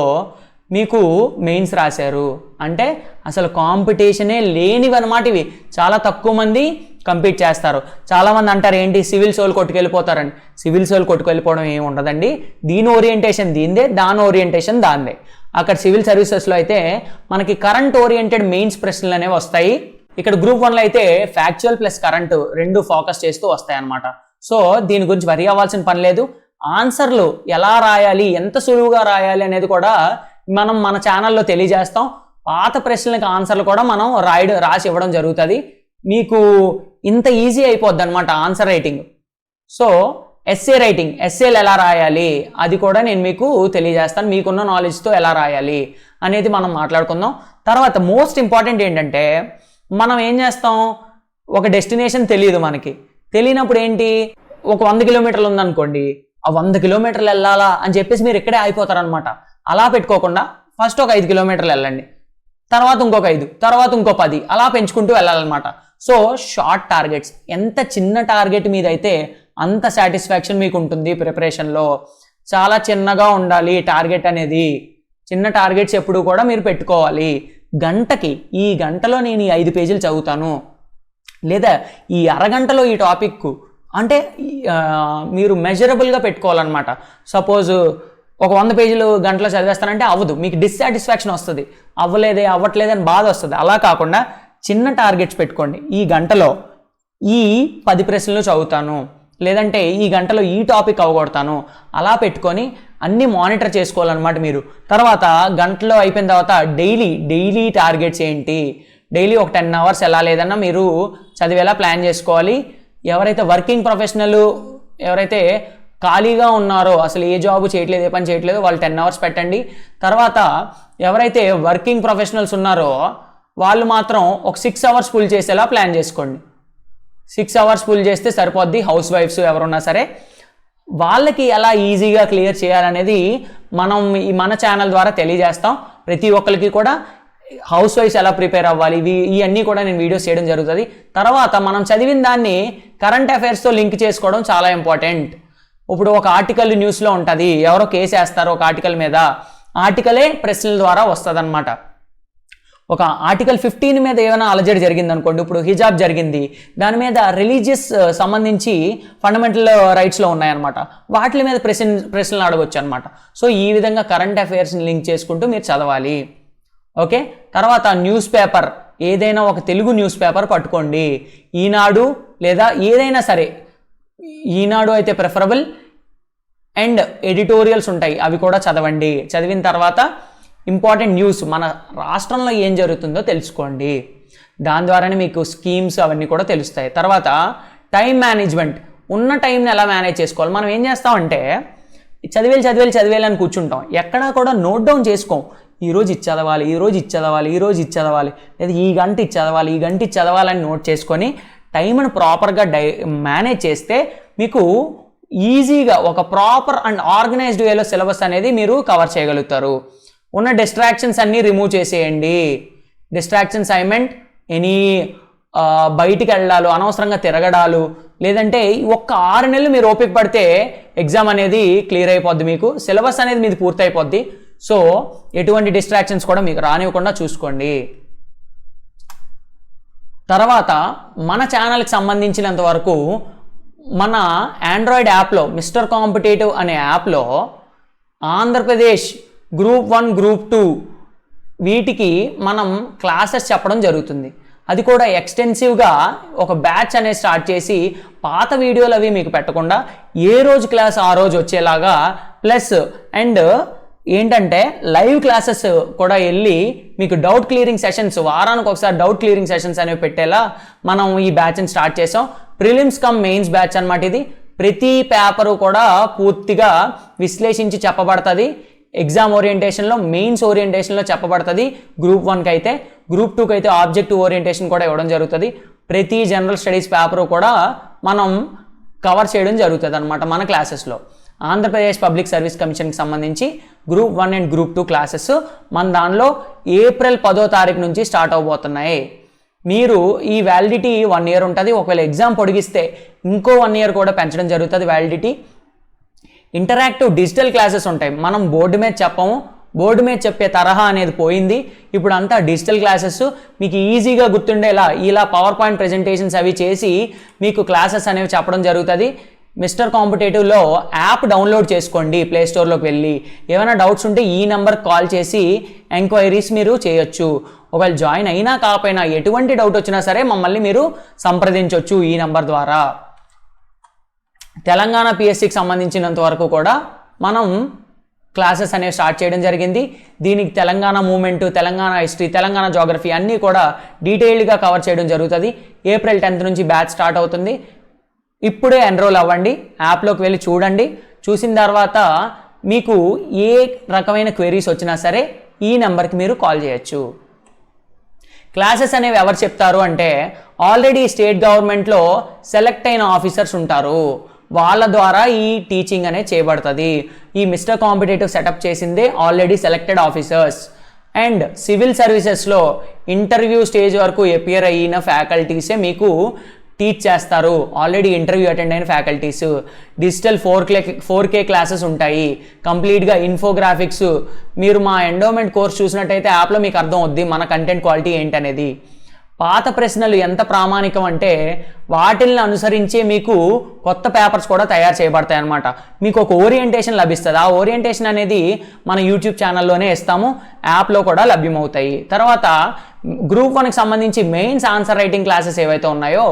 మీకు మెయిన్స్ రాశారు. అంటే అసలు కాంపిటీషనే లేనివన్నమాట. ఇవి చాలా తక్కువ మంది కంపీట్ చేస్తారు. చాలామంది అంటారు ఏంటి సివిల్ సోల్ కొట్టుకెళ్ళిపోతారని. సివిల్ సోల్ కొట్టుకెళ్ళిపోవడం ఏమి ఉండదండి. దీని ఓరియంటేషన్ దీందే, దాని ఓరియంటేషన్ దాందే. అక్కడ సివిల్ సర్వీసెస్లో అయితే మనకి కరెంట్ ఓరియంటెడ్ మెయిన్స్ ప్రశ్నలు అనేవి వస్తాయి. ఇక్కడ గ్రూప్ 1లో అయితే ఫ్యాక్చువల్ ప్లస్ కరెంట్ రెండు ఫోకస్ చేస్తూ వస్తాయి అన్నమాట. సో దీని గురించి వరి అవ్వాల్సిన పని లేదు. ఆన్సర్లు ఎలా రాయాలి, ఎంత సులువుగా రాయాలి అనేది కూడా మనం మన ఛానల్లో తెలియజేస్తాం. పాత ప్రశ్నలకు ఆన్సర్లు కూడా మనం రాసి ఇవ్వడం జరుగుతుంది. మీకు ఇంత ఈజీ అయిపోద్ది అనమాట answer writing. So SA writing, ఎస్ఏలు ఎలా రాయాలి అది కూడా నేను మీకు తెలియజేస్తాను. మీకున్న నాలెడ్జ్తో ఎలా రాయాలి అనేది మనం మాట్లాడుకుందాం. తర్వాత మోస్ట్ ఇంపార్టెంట్ ఏంటంటే మనం ఏం చేస్తాం, ఒక డెస్టినేషన్ తెలియదు మనకి. తెలియనప్పుడు ఏంటి, ఒక 100 కిలోమీటర్లు ఉందనుకోండి, ఆ 100 కిలోమీటర్లు వెళ్ళాలా అని చెప్పేసి మీరు ఇక్కడే అయిపోతారనమాట. అలా పెట్టుకోకుండా ఫస్ట్ ఒక 5 కిలోమీటర్లు వెళ్ళండి, తర్వాత ఇంకొక 5, తర్వాత ఇంకో 10, అలా పెంచుకుంటూ వెళ్ళాలన్నమాట. సో షార్ట్ టార్గెట్స్, ఎంత చిన్న టార్గెట్ మీద అయితే అంత సాటిస్ఫాక్షన్ మీకు ఉంటుంది ప్రిపరేషన్లో. చాలా చిన్నగా ఉండాలి టార్గెట్ అనేది. చిన్న టార్గెట్స్ ఎప్పుడు కూడా మీరు పెట్టుకోవాలి. గంటకి, ఈ గంటలో నేను ఈ 5 పేజీలు చదువుతాను, లేదా ఈ అరగంటలో ఈ టాపిక్ అంటే మీరు మెజరబుల్గా పెట్టుకోవాలన్నమాట. సపోజ్ ఒక 100 పేజీలు గంటలో చదివేస్తానంటే అవ్వదు, మీకు డిస్సాటిస్ఫాక్షన్ వస్తుంది, అవ్వట్లేదని బాధ వస్తుంది. అలా కాకుండా చిన్న టార్గెట్స్ పెట్టుకోండి. ఈ గంటలో ఈ 10 ప్రశ్నలు చదువుతాను, లేదంటే ఈ గంటలో ఈ టాపిక్ అవగొడతాను, అలా పెట్టుకొని అన్నీ మానిటర్ చేసుకోవాలన్నమాట మీరు. తర్వాత గంటలో అయిపోయిన తర్వాత డైలీ టార్గెట్స్ ఏంటి, డైలీ ఒక 10 అవర్స్ ఎలా లేదన్నా మీరు చదివేలా ప్లాన్ చేసుకోవాలి. ఎవరైతే వర్కింగ్ ప్రొఫెషనల్, ఎవరైతే ఖాళీగా ఉన్నారో, అసలు ఏ జాబ్ చేయట్లేదు, ఏ పని చేయట్లేదు, వాళ్ళు 10 అవర్స్ పెట్టండి. తర్వాత ఎవరైతే వర్కింగ్ ప్రొఫెషనల్స్ ఉన్నారో వాళ్ళు మాత్రం ఒక 6 అవర్స్ ఫుల్ చేసేలా ప్లాన్ చేసుకోండి. 6 అవర్స్ ఫుల్ చేస్తే సరిపోద్ది. హౌస్ వైఫ్స్ ఎవరున్నా సరే వాళ్ళకి ఎలా ఈజీగా క్లియర్ చేయాలనేది మనం మన ఛానల్ ద్వారా తెలియజేస్తాం. ప్రతి ఒక్కరికి కూడా హౌస్ వైఫ్స్ ఎలా ప్రిపేర్ అవ్వాలి ఇవన్నీ కూడా నేను వీడియోస్ చేయడం జరుగుతుంది. తర్వాత మనం చదివిన దాన్ని కరెంట్ అఫైర్స్తో లింక్ చేసుకోవడం చాలా ఇంపార్టెంట్. ఇప్పుడు ఒక ఆర్టికల్ న్యూస్లో ఉంటుంది, ఎవరో కేసు వేస్తారు ఒక ఆర్టికల్ మీద, ఆర్టికలే ప్రశ్నల ద్వారా వస్తుంది అనమాట. ఒక ఆర్టికల్ 15 మీద ఏమైనా అలజడి జరిగింది అనుకోండి, ఇప్పుడు హిజాబ్ జరిగింది, దాని మీద రిలీజియస్ సంబంధించి ఫండమెంటల్ రైట్స్లో ఉన్నాయన్నమాట, వాటి మీద ప్రశ్నలు అడగొచ్చు అనమాట. సో ఈ విధంగా కరెంట్ అఫైర్స్ని లింక్ చేసుకుంటూ మీరు చదవాలి. ఓకే, తర్వాత న్యూస్ పేపర్, ఏదైనా ఒక తెలుగు న్యూస్ పేపర్ పట్టుకోండి. ఈనాడు లేదా ఏదైనా సరే, ఈనాడు అయితే ప్రిఫరబుల్, అండ్ ఎడిటోరియల్స్ ఉంటాయి అవి కూడా చదవండి. చదివిన తర్వాత ఇంపార్టెంట్ న్యూస్, మన రాష్ట్రంలో ఏం జరుగుతుందో తెలుసుకోండి. దాని ద్వారానే మీకు స్కీమ్స్ అవన్నీ కూడా తెలుస్తాయి. తర్వాత టైం మేనేజ్మెంట్, ఉన్న టైంని ఎలా మేనేజ్ చేసుకోవాలి. మనం ఏం చేస్తామంటే చదివేయాలి అని కూర్చుంటాం, ఎక్కడా కూడా నోట్ డౌన్ చేసుకోం. ఈరోజు ఇది చదవాలి, ఈరోజు ఇది చదవాలి, ఈరోజు ఇది చదవాలి, లేదా ఈ గంట ఇది చదవాలి, ఈ గంట ఇది చదవాలని నోట్ చేసుకొని టైంను ప్రాపర్గా మేనేజ్ చేస్తే మీకు ఈజీగా ఒక ప్రాపర్ అండ్ ఆర్గనైజ్డ్ వేలో సిలబస్ అనేది మీరు కవర్ చేయగలుగుతారు. ఉన్న డిస్ట్రాక్షన్స్ అన్నీ రిమూవ్ చేసేయండి. డిస్ట్రాక్షన్స్ ఐ మెంట్ ఎనీ బయటికి వెళ్ళాలు, అనవసరంగా తిరగడాలు, లేదంటే ఒక్క 6 నెలలు మీరు ఓపిక పడితే ఎగ్జామ్ అనేది క్లియర్ అయిపోద్ది, మీకు సిలబస్ అనేది మీది పూర్తి అయిపోద్ది. సో ఎటువంటి డిస్ట్రాక్షన్స్ కూడా మీకు రానివ్వకుండా చూసుకోండి. తర్వాత మన ఛానల్కి సంబంధించినంత వరకు మన ఆండ్రాయిడ్ యాప్లో మిస్టర్ కాంపిటేటివ్ అనే యాప్లో ఆంధ్రప్రదేశ్ గ్రూప్ 1 గ్రూప్ 2 వీటికి మనం క్లాసెస్ చెప్పడం జరుగుతుంది. అది కూడా ఎక్స్టెన్సివ్గా ఒక బ్యాచ్ అనేది స్టార్ట్ చేసి పాత వీడియోలు అవి మీకు పెట్టకుండా ఏ రోజు క్లాస్ ఆ రోజు వచ్చేలాగా, ప్లస్ అండ్ ఏంటంటే లైవ్ క్లాసెస్ కూడా వెళ్ళి మీకు డౌట్ క్లియరింగ్ సెషన్స్, వారానికి ఒకసారి డౌట్ క్లియరింగ్ సెషన్స్ అనేవి పెట్టేలా మనం ఈ బ్యాచ్ని స్టార్ట్ చేసాం. ప్రిలిమ్స్ కమ్ మెయిన్స్ బ్యాచ్ అన్నమాట ఇది. ప్రతి పేపరు కూడా పూర్తిగా విశ్లేషించి చెప్పబడుతుంది. ఎగ్జామ్ ఓరియంటేషన్లో, మెయిన్స్ ఓరియంటేషన్లో చెప్పబడుతుంది గ్రూప్ 1కి అయితే. గ్రూప్ 2కి అయితే ఆబ్జెక్టివ్ ఓరియంటేషన్ కూడా ఇవ్వడం జరుగుతుంది. ప్రతి జనరల్ స్టడీస్ పేపరు కూడా మనం కవర్ చేయడం జరుగుతుంది అనమాట మన క్లాసెస్లో. ఆంధ్రప్రదేశ్ పబ్లిక్ సర్వీస్ కమిషన్కి సంబంధించి గ్రూప్ 1 అండ్ గ్రూప్ 2 క్లాసెస్ మన దానిలో ఏప్రిల్ 10వ తారీఖు నుంచి స్టార్ట్ అవబోతున్నాయి. మీరు ఈ వ్యాలిడిటీ 1 ఇయర్ ఉంటుంది. ఒకవేళ ఎగ్జామ్ పొడిగిస్తే ఇంకో 1 ఇయర్ కూడా పెంచడం జరుగుతుంది వ్యాలిడిటీ. ఇంటరాక్టివ్ డిజిటల్ క్లాసెస్ ఉంటాయి. మనం బోర్డు మీద చెప్పము, బోర్డు మీద చెప్పే తరహా అనేది పోయింది. ఇప్పుడు అంతా డిజిటల్ క్లాసెస్ మీకు ఈజీగా గుర్తుండేలా ఇలా పవర్ పాయింట్ ప్రెజెంటేషన్స్ అవి చేసి మీకు క్లాసెస్ అనేవి చెప్పడం జరుగుతుంది. మిస్టర్ కాంపిటేటివ్లో యాప్ డౌన్లోడ్ చేసుకోండి ప్లే స్టోర్లోకి వెళ్ళి. ఏమైనా డౌట్స్ ఉంటే ఈ నెంబర్కి కాల్ చేసి ఎంక్వైరీస్ మీరు చేయొచ్చు. ఒకవేళ జాయిన్ అయినా కాకపోయినా ఎటువంటి డౌట్ వచ్చినా సరే మమ్మల్ని మీరు సంప్రదించవచ్చు ఈ నెంబర్ ద్వారా. తెలంగాణ పిఎస్సికి సంబంధించినంత వరకు కూడా మనం క్లాసెస్ అనేవి స్టార్ట్ చేయడం జరిగింది. దీనికి Telangana movement, Telangana history, Telangana geography అన్నీ కూడా డీటెయిల్డ్గా కవర్ చేయడం జరుగుతుంది. ఏప్రిల్ 10th నుంచి బ్యాచ్ స్టార్ట్ అవుతుంది. ఇప్పుడే ఎన్రోల్ అవ్వండి, యాప్లోకి వెళ్ళి చూడండి. చూసిన తర్వాత మీకు ఏ రకమైన క్వెరీస్ వచ్చినా సరే ఈ నెంబర్కి మీరు కాల్ చేయొచ్చు. క్లాసెస్ అనేవి ఎవరు చెప్తారు అంటే ఆల్రెడీ స్టేట్ గవర్నమెంట్లో సెలెక్ట్ అయిన ఆఫీసర్స్ ఉంటారు, వాళ్ళ ద్వారా ఈ టీచింగ్ అనేది చేయబడుతుంది. ఈ మిస్టర్ కాంపిటేటివ్ సెటప్ చేసిందే already selected officers. And civil సర్వీసెస్లో ఇంటర్వ్యూ స్టేజ్ వరకు అపియర్ అయిన ఫ్యాకల్టీసే మీకు టీచ్ చేస్తారు. ఆల్రెడీ ఇంటర్వ్యూ అటెండ్ అయిన ఫ్యాకల్టీస్. డిజిటల్ 4K క్లాసెస్ ఉంటాయి. కంప్లీట్గా ఇన్ఫోగ్రాఫిక్స్. మీరు మా ఎండోమెంట్ కోర్స్ చూసినట్టయితే యాప్లో మీకు అర్థం అవుద్ది మన కంటెంట్ క్వాలిటీ ఏంటనేది. పాత ప్రశ్నలు ఎంత ప్రామాణికం అంటే వాటిల్ని అనుసరించే మీకు కొత్త పేపర్స్ కూడా తయారు చేయబడతాయి అన్నమాట. మీకు ఒక ఓరియంటేషన్ లభిస్తుంది. ఆ ఓరియంటేషన్ అనేది మన యూట్యూబ్ ఛానల్లోనే ఇస్తాము, యాప్లో కూడా లభ్యమవుతాయి. తర్వాత గ్రూప్ 1కి సంబంధించి మెయిన్స్ ఆన్సర్ రైటింగ్ క్లాసెస్ ఏవైతే ఉన్నాయో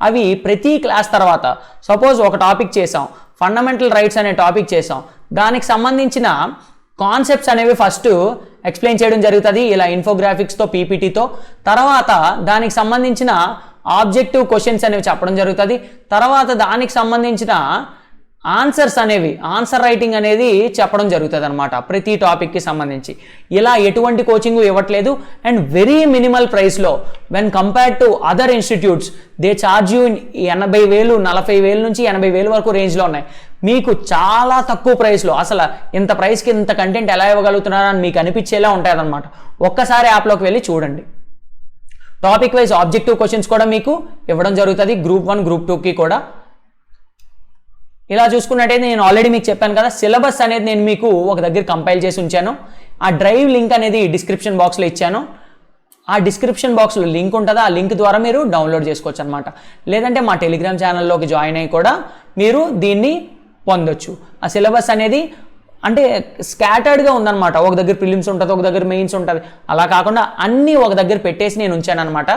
అవి ప్రతి క్లాస్ తర్వాత, సపోజ్ ఒక టాపిక్ చేసాం, ఫండమెంటల్ రైట్స్ అనే టాపిక్ చేసాం, దానికి సంబంధించిన కాన్సెప్ట్స్ అనేవి ఫస్ట్ ఎక్స్ప్లెయిన్ చేయడం జరుగుతుంది ఇలా ఇన్ఫోగ్రాఫిక్స్తో, పీపీటీతో. తర్వాత దానికి సంబంధించిన ఆబ్జెక్టివ్ క్వశ్చన్స్ అనేవి చెప్పడం జరుగుతుంది. తర్వాత దానికి సంబంధించిన ఆన్సర్స్ అనేవి ఆన్సర్ రైటింగ్ అనేది చెప్పడం జరుగుతుంది అనమాట ప్రతి టాపిక్కి సంబంధించి. ఇలా ఎటువంటి కోచింగ్ ఇవ్వట్లేదు అండ్ వెరీ మినిమల్ ప్రైస్లో when compared to other institutes they charge you 80,000 40,000 నుంచి 80,000 వరకు రేంజ్లో ఉన్నాయి. మీకు చాలా తక్కువ ప్రైస్లో అసలు ఇంత ప్రైస్కి ఇంత కంటెంట్ ఎలా ఇవ్వగలుగుతున్నారని మీకు అనిపించేలా ఉంటుంది అనమాట. ఒక్కసారి యాప్లోకి వెళ్ళి చూడండి. టాపిక్ వైజ్ ఆబ్జెక్టివ్ క్వశ్చన్స్ కూడా మీకు ఇవ్వడం జరుగుతుంది గ్రూప్ 1 గ్రూప్ 2కి కూడా. ఇలా చూసుకున్నట్టయితే నేను ఆల్రెడీ మీకు చెప్పాను కదా, సిలబస్ అనేది నేను మీకు ఒక దగ్గర కంపైల్ చేసి ఉంచాను. ఆ డ్రైవ్ లింక్ అనేది డిస్క్రిప్షన్ బాక్స్లో ఇచ్చాను. ఆ డిస్క్రిప్షన్ బాక్స్లో లింక్ ఉంటుంది, ఆ లింక్ ద్వారా మీరు డౌన్లోడ్ చేసుకోవచ్చు అనమాట. లేదంటే మా టెలిగ్రామ్ ఛానల్లోకి జాయిన్ అయ్యి కూడా మీరు దీన్ని పొందొచ్చు. ఆ సిలబస్ అనేది అంటే స్కాటర్డ్గా ఉందన్నమాట. ఒక దగ్గర ప్రిలిమ్స్ ఉంటుంది, ఒక దగ్గర మెయిన్స్ ఉంటుంది. అలా కాకుండా అన్నీ ఒక దగ్గర పెట్టేసి నేను ఉంచాను అనమాట.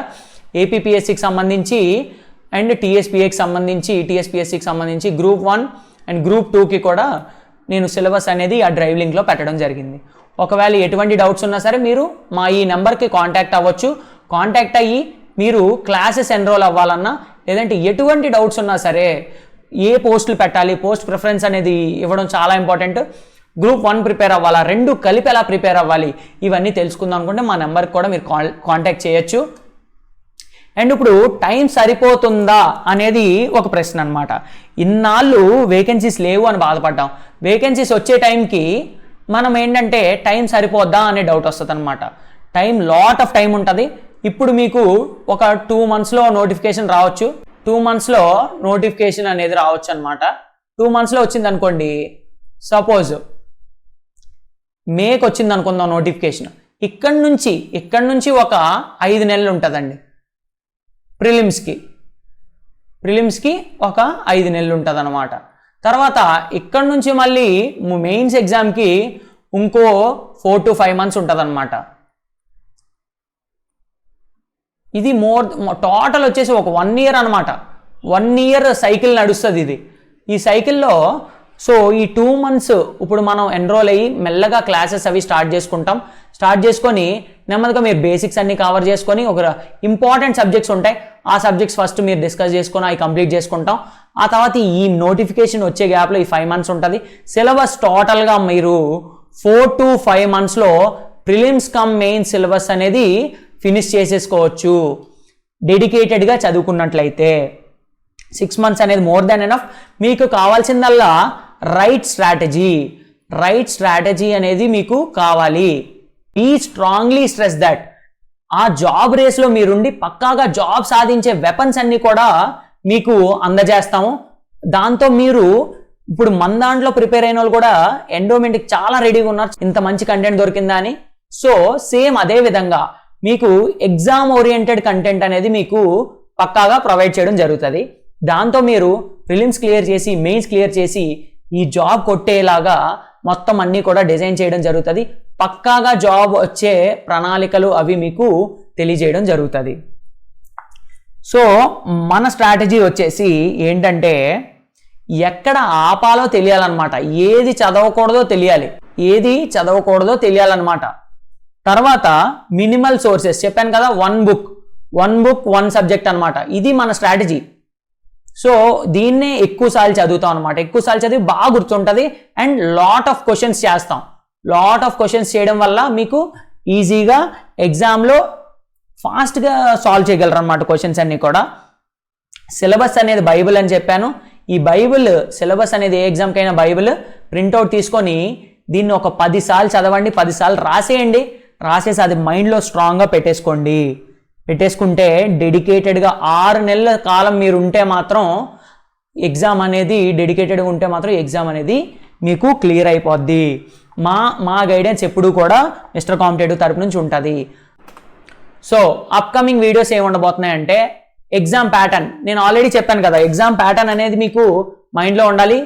ఏపీపీఎస్సికి సంబంధించి అండ్ టీఎస్పీఏకి సంబంధించి, టీఎస్పీఎస్సికి సంబంధించి గ్రూప్ 1 అండ్ గ్రూప్ 2కి కూడా నేను సిలబస్ అనేది ఆ డ్రైవ్ లింక్లో పెట్టడం జరిగింది. ఒకవేళ ఎటువంటి డౌట్స్ ఉన్నా సరే మీరు మా ఈ నెంబర్కి కాంటాక్ట్ అవ్వచ్చు. కాంటాక్ట్ అయ్యి మీరు క్లాసెస్ ఎన్రోల్ అవ్వాలన్నా లేదంటే ఎటువంటి డౌట్స్ ఉన్నా సరే, ఏ పోస్టులు పెట్టాలి, పోస్ట్ ప్రిఫరెన్స్ అనేది ఇవ్వడం చాలా ఇంపార్టెంట్. గ్రూప్ 1 ప్రిపేర్ అవ్వాలా, 2 కలిపి ఎలా ప్రిపేర్ అవ్వాలి, ఇవన్నీ తెలుసుకుందాం అనుకుంటే మా నెంబర్కి కూడా మీరు కాంటాక్ట్ చేయొచ్చు. అండ్ ఇప్పుడు టైం సరిపోతుందా అనేది ఒక ప్రశ్న అనమాట. ఇన్నాళ్ళు వేకెన్సీస్ లేవు అని బాధపడ్డాం. వేకెన్సీస్ వచ్చే టైంకి మనం ఏంటంటే టైం సరిపోద్దా అనే డౌట్ వస్తుంది అనమాట. టైం లాట్ ఆఫ్ టైం ఉంటుంది. ఇప్పుడు మీకు ఒక 2 monthsలో నోటిఫికేషన్ రావచ్చు. 2 monthsలో నోటిఫికేషన్ అనేది రావచ్చు అనమాట. 2 monthsలో వచ్చింది అనుకోండి, సపోజ్ మేకి వచ్చింది అనుకుందాం నోటిఫికేషన్. ఇక్కడ నుంచి ఒక 5 నెలలు ఉంటుందండి. ప్రిలిమ్స్కి ఒక 5 నెలలు ఉంటుంది అనమాట. తర్వాత ఇక్కడ నుంచి మళ్ళీ మెయిన్స్ ఎగ్జామ్కి ఇంకో 4 to 5 months ఉంటుంది అనమాట. ఇది టోటల్ వచ్చేసి ఒక 1 year అనమాట. 1 year సైకిల్ నడుస్తుంది ఇది. ఈ సైకిల్లో సో ఈ 2 months ఇప్పుడు మనం ఎన్రోల్ అయ్యి మెల్లగా క్లాసెస్ అవి స్టార్ట్ చేసుకొని నెమ్మదిగా మీరు బేసిక్స్ అన్ని కవర్ చేసుకొని ఒక ఇంపార్టెంట్ సబ్జెక్ట్స్ ఉంటాయి, ఆ సబ్జెక్ట్స్ ఫస్ట్ మీరు డిస్కస్ చేసుకొని అవి కంప్లీట్ చేసుకుంటాం. ఆ తర్వాత ఈ నోటిఫికేషన్ వచ్చే గ్యాప్లో ఈ 5 months ఉంటుంది. సిలబస్ టోటల్గా మీరు 4 to 5 monthsలో ప్రిలిమ్స్ కమ్ మెయిన్ సిలబస్ అనేది ఫినిష్ చేసేసుకోవచ్చు డెడికేటెడ్గా చదువుకున్నట్లయితే. 6 months అనేది మోర్ దాన్ ఎనఫ్. మీకు కావాల్సిందల్లా రైట్ స్ట్రాటజీ అనేది మీకు కావాలి. ఈ స్ట్రాంగ్లీ స్ట్రెస్ దట్ ఆ జాబ్ రేస్లో మీరుండి పక్కాగా జాబ్ సాధించే వెపన్స్ అన్ని కూడా మీకు అందజేస్తాము. దాంతో మీరు ఇప్పుడు మన దాంట్లో ప్రిపేర్ అయిన వాళ్ళు కూడా ఎండోమెంట్కి చాలా రెడీగా ఉన్నారు, ఇంత మంచి కంటెంట్ దొరికిందా అని. సో సేమ్ అదే విధంగా మీకు ఎగ్జామ్ ఓరియంటెడ్ కంటెంట్ అనేది మీకు పక్కాగా ప్రొవైడ్ చేయడం జరుగుతుంది. దాంతో మీరు ప్రిలిమ్స్ క్లియర్ చేసి మెయిన్స్ క్లియర్ చేసి ఈ జాబ్ కొట్టేలాగా మొత్తం అన్నీ కూడా డిజైన్ చేయడం జరుగుతుంది. పక్కాగా జాబ్ వచ్చే ప్రణాళికలు అవి మీకు తెలియజేయడం జరుగుతుంది. సో మన స్ట్రాటజీ వచ్చేసి ఏంటంటే ఎక్కడ ఆపాలో తెలియాలన్నమాట. ఏది చదవకూడదో తెలియాలన్నమాట. తర్వాత మినిమల్ సోర్సెస్ చెప్పాను కదా, వన్ బుక్ 1 subject అనమాట. ఇది మన స్ట్రాటజీ. సో దీన్నే ఎక్కువసార్లు చదువుతాం అనమాట. ఎక్కువసార్లు చదివి బాగా గుర్తుంటుంది అండ్ లాట్ ఆఫ్ క్వశ్చన్స్ చేస్తాం. చేయడం వల్ల మీకు ఈజీగా ఎగ్జామ్లో ఫాస్ట్గా సాల్వ్ చేయగలరు అనమాట క్వశ్చన్స్ అన్నీ కూడా. సిలబస్ అనేది బైబిల్ అని చెప్పాను. ఈ బైబిల్ సిలబస్ అనేది ఏ ఎగ్జామ్కైనా బైబిల్ ప్రింట్అవుట్ తీసుకొని దీన్ని ఒక 10 సార్లు చదవండి, 10 సార్లు రాసేసి అది మైండ్లో స్ట్రాంగ్గా పెట్టేసుకుంటే డెడికేటెడ్గా 6 నెలల కాలం మీరు ఉంటే మాత్రం ఎగ్జామ్ అనేది డెడికేటెడ్గా ఉంటే మాత్రం ఎగ్జామ్ అనేది మీకు క్లియర్ అయిపోద్ది. మా గైడెన్స్ ఎప్పుడూ కూడా మిస్టర్ కాంపిటేటివ్ తరపు నుంచి ఉంటుంది. సో అప్కమింగ్ వీడియోస్ ఏమి ఉండబోతున్నాయంటే ఎగ్జామ్ ప్యాటర్న్. నేను ఆల్రెడీ చెప్పాను కదా, ఎగ్జామ్ ప్యాటర్న్ అనేది మీకు మైండ్లో ఉండాలి.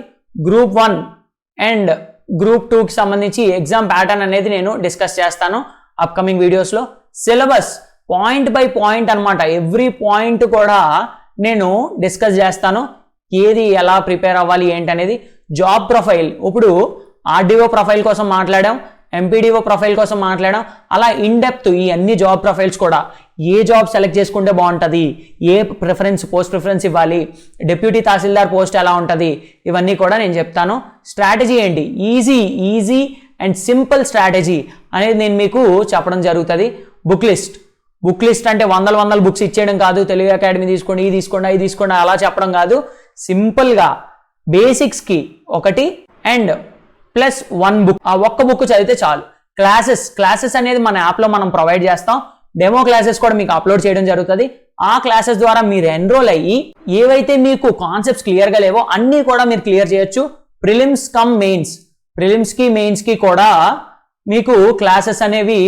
గ్రూప్ 1 అండ్ గ్రూప్ 2కి సంబంధించి ఎగ్జామ్ ప్యాటర్న్ అనేది నేను డిస్కస్ చేస్తాను అప్కమింగ్ వీడియోస్లో. సిలబస్ పాయింట్ బై పాయింట్ అనమాట. ఎవ్రీ పాయింట్ కూడా నేను డిస్కస్ చేస్తాను. ఏది ఎలా ప్రిపేర్ అవ్వాలి ఏంటి అనేది. జాబ్ ప్రొఫైల్, ఇప్పుడు ఆర్డీఓ ప్రొఫైల్ కోసం మాట్లాడాం, ఎంపీడీఓ ప్రొఫైల్ కోసం మాట్లాడాం. అలా ఇన్ డెప్త్ ఈ అన్ని జాబ్ ప్రొఫైల్స్ కూడా ఏ జాబ్ సెలెక్ట్ చేసుకుంటే బాగుంటుంది, ఏ ప్రిఫరెన్స్ పోస్ట్ ప్రిఫరెన్స్ ఇవ్వాలి, డిప్యూటీ తహసీల్దార్ పోస్ట్ ఎలా ఉంటుంది, ఇవన్నీ కూడా నేను చెప్తాను. స్ట్రాటజీ ఏంటి, ఈజీ అండ్ సింపుల్ స్ట్రాటజీ అనేది నేను మీకు చెప్పడం జరుగుతుంది. బుక్ లిస్ట్ అంటే వందల బుక్స్ ఇచ్చేయడం కాదు, తెలుగు అకాడమీ తీసుకోండి, ఇది తీసుకోండి, ఇది తీసుకోండి అలా చెప్పడం కాదు. సింపుల్గా బేసిక్స్కి ఒకటి అండ్ ప్లస్ 1 బుక్, ఆ ఒక్క బుక్ చదివితే చాలు. క్లాసెస్ అనేది మన యాప్లో మనం ప్రొవైడ్ చేస్తాం. డెమో క్లాసెస్ కూడా మీకు అప్లోడ్ చేయడం జరుగుతుంది. ఆ క్లాసెస్ ద్వారా మీరు ఎన్రోల్ అయ్యి ఏవైతే మీకు కాన్సెప్ట్స్ క్లియర్గా లేవో అన్నీ కూడా మీరు క్లియర్ చేయొచ్చు. ప్రిలిమ్స్కి మెయిన్స్కి కూడా మీకు క్లాసెస్ అనేవి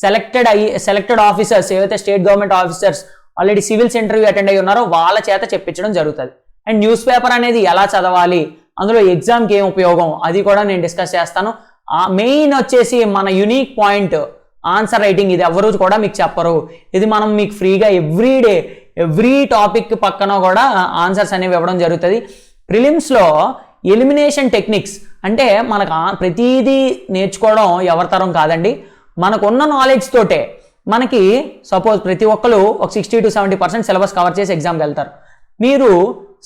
సెలెక్టెడ్ ఆఫీసర్స్, ఏవైతే state government officers already civils interview attend అయ్యి ఉన్నారో వాళ్ళ చేత చెప్పించడం జరుగుతుంది. అండ్ న్యూస్ పేపర్ అనేది ఎలా చదవాలి, అందులో ఎగ్జామ్కి ఏం ఉపయోగం, అది కూడా నేను డిస్కస్ చేస్తాను. మెయిన్ వచ్చేసి మన యూనిక్ పాయింట్ ఆన్సర్ రైటింగ్. ఇది ఎవరు కూడా మీకు చెప్పరు. ఇది మనం మీకు ఫ్రీగా ఎవ్రీ టాపిక్ పక్కన కూడా ఆన్సర్స్ అనేవి ఇవ్వడం జరుగుతుంది. ప్రిలిమ్స్లో ఎలిమినేషన్ టెక్నిక్స్ అంటే మనకు ప్రతిదీ నేర్చుకోవడం ఎవరి తరం కాదండి. మనకున్న నాలెడ్జ్ తోటే మనకి సపోజ్ ప్రతి ఒక్కరు ఒక 60 to 70% సిలబస్ కవర్ చేసి ఎగ్జామ్కి వెళ్తారు. మీరు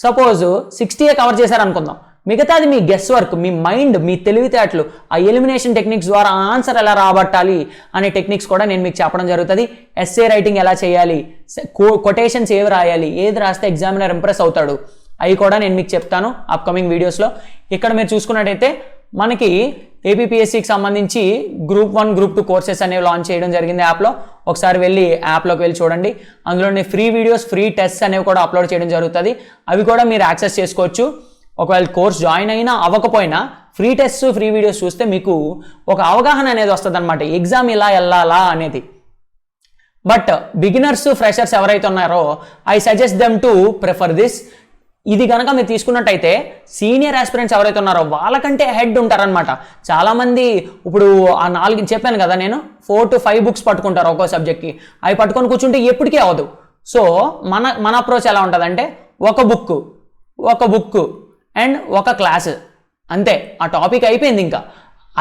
సపోజ్ 60 కవర్ చేశారు అనుకుందాం, మిగతాది మీ గెస్ వర్క్, మీ మైండ్, మీ తెలివితేటలు, ఆ ఎలిమినేషన్ టెక్నిక్స్ ద్వారా ఆన్సర్ ఎలా రాబట్టాలి అనే టెక్నిక్స్ కూడా నేను మీకు చెప్పడం జరుగుతుంది. ఎస్ఏ రైటింగ్ ఎలా చేయాలి, కొటేషన్స్ ఏవి రాయాలి, ఏది రాస్తే ఎగ్జామినర్ ఇంప్రెస్ అవుతాడు, అవి కూడా నేను మీకు చెప్తాను అప్కమింగ్ వీడియోస్లో. ఇక్కడ మీరు చూసుకున్నట్టయితే మనకి ఏపీపీఎస్సీకి సంబంధించి గ్రూప్ 1, గ్రూప్ 2 కోర్సెస్ అనేవి లాంచ్ చేయడం జరిగింది యాప్లో. ఒకసారి యాప్లోకి వెళ్ళి చూడండి. అందులోనే ఫ్రీ వీడియోస్, ఫ్రీ టెస్ట్స్ అనేవి కూడా అప్లోడ్ చేయడం జరుగుతుంది. అవి కూడా మీరు యాక్సెస్ చేసుకోవచ్చు. ఒకవేళ కోర్స్ జాయిన్ అయినా అవ్వకపోయినా ఫ్రీ టెస్ట్, ఫ్రీ వీడియోస్ చూస్తే మీకు ఒక అవగాహన అనేది వస్తుంది అనమాట, ఎగ్జామ్ ఇలా వెళ్ళాలా అనేది. బట్ బిగినర్స్, ఫ్రెషర్స్ ఎవరైతే ఉన్నారో I suggest them to prefer this. ఇది కనుక మీరు తీసుకున్నట్టయితే సీనియర్ ఆస్పిరెంట్స్ ఎవరైతే ఉన్నారో వాళ్ళకంటే హెడ్ ఉంటారనమాట. చాలామంది ఇప్పుడు ఆ 4 చెప్పాను కదా, నేను 4 to 5 బుక్స్ పట్టుకుంటారు ఒక్కో సబ్జెక్ట్కి. అవి పట్టుకొని కూర్చుంటే ఎప్పటికీ అవ్వదు. సో మన అప్రోచ్ ఎలా ఉంటుందంటే ఒక బుక్ అండ్ ఒక క్లాస్, అంతే, ఆ టాపిక్ అయిపోయింది. ఇంకా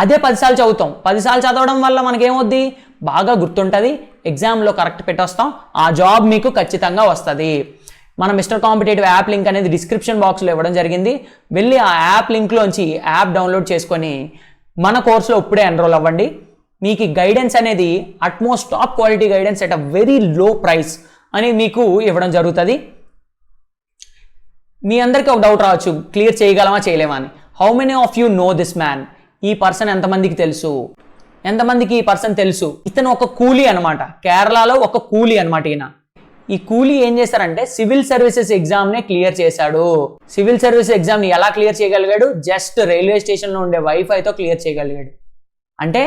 అదే 10 సార్లు చదువుతాం. 10 సార్లు చదవడం వల్ల మనకేమవుద్ది, బాగా గుర్తుంటుంది, ఎగ్జామ్లో కరెక్ట్ పెట్టొస్తాం, ఆ జాబ్ మీకు ఖచ్చితంగా వస్తుంది. మన మిస్టర్ కాంపిటేటివ్ యాప్ లింక్ అనేది డిస్క్రిప్షన్ బాక్స్లో ఇవ్వడం జరిగింది. వెళ్ళి ఆ యాప్ లింక్లోంచి యాప్ డౌన్లోడ్ చేసుకొని మన కోర్సులో ఇప్పుడే ఎన్రోల్ అవ్వండి. మీకు గైడెన్స్ అనేది utmost top quality guidance at a very low price అనేది మీకు ఇవ్వడం జరుగుతుంది. మీ అందరికీ ఒక డౌట్ రావచ్చు, క్లియర్ చేయగలమా చేయలేమా అని. How many of you know this man? ఈ పర్సన్ ఎంతమందికి తెలుసు? ఇతను ఒక కూలీ అనమాట, కేరళలో ఒక కూలీ అనమాట. ఈ కూలీ ఏం చేస్తారంటే సివిల్ సర్వీసెస్ ఎగ్జామ్నే క్లియర్ చేశాడు. సివిల్ సర్వీసెస్ ఎగ్జామ్ని ఎలా క్లియర్ చేయగలిగాడు? జస్ట్ రైల్వే స్టేషన్లో ఉండే వైఫైతో క్లియర్ చేయగలిగాడు. అంటే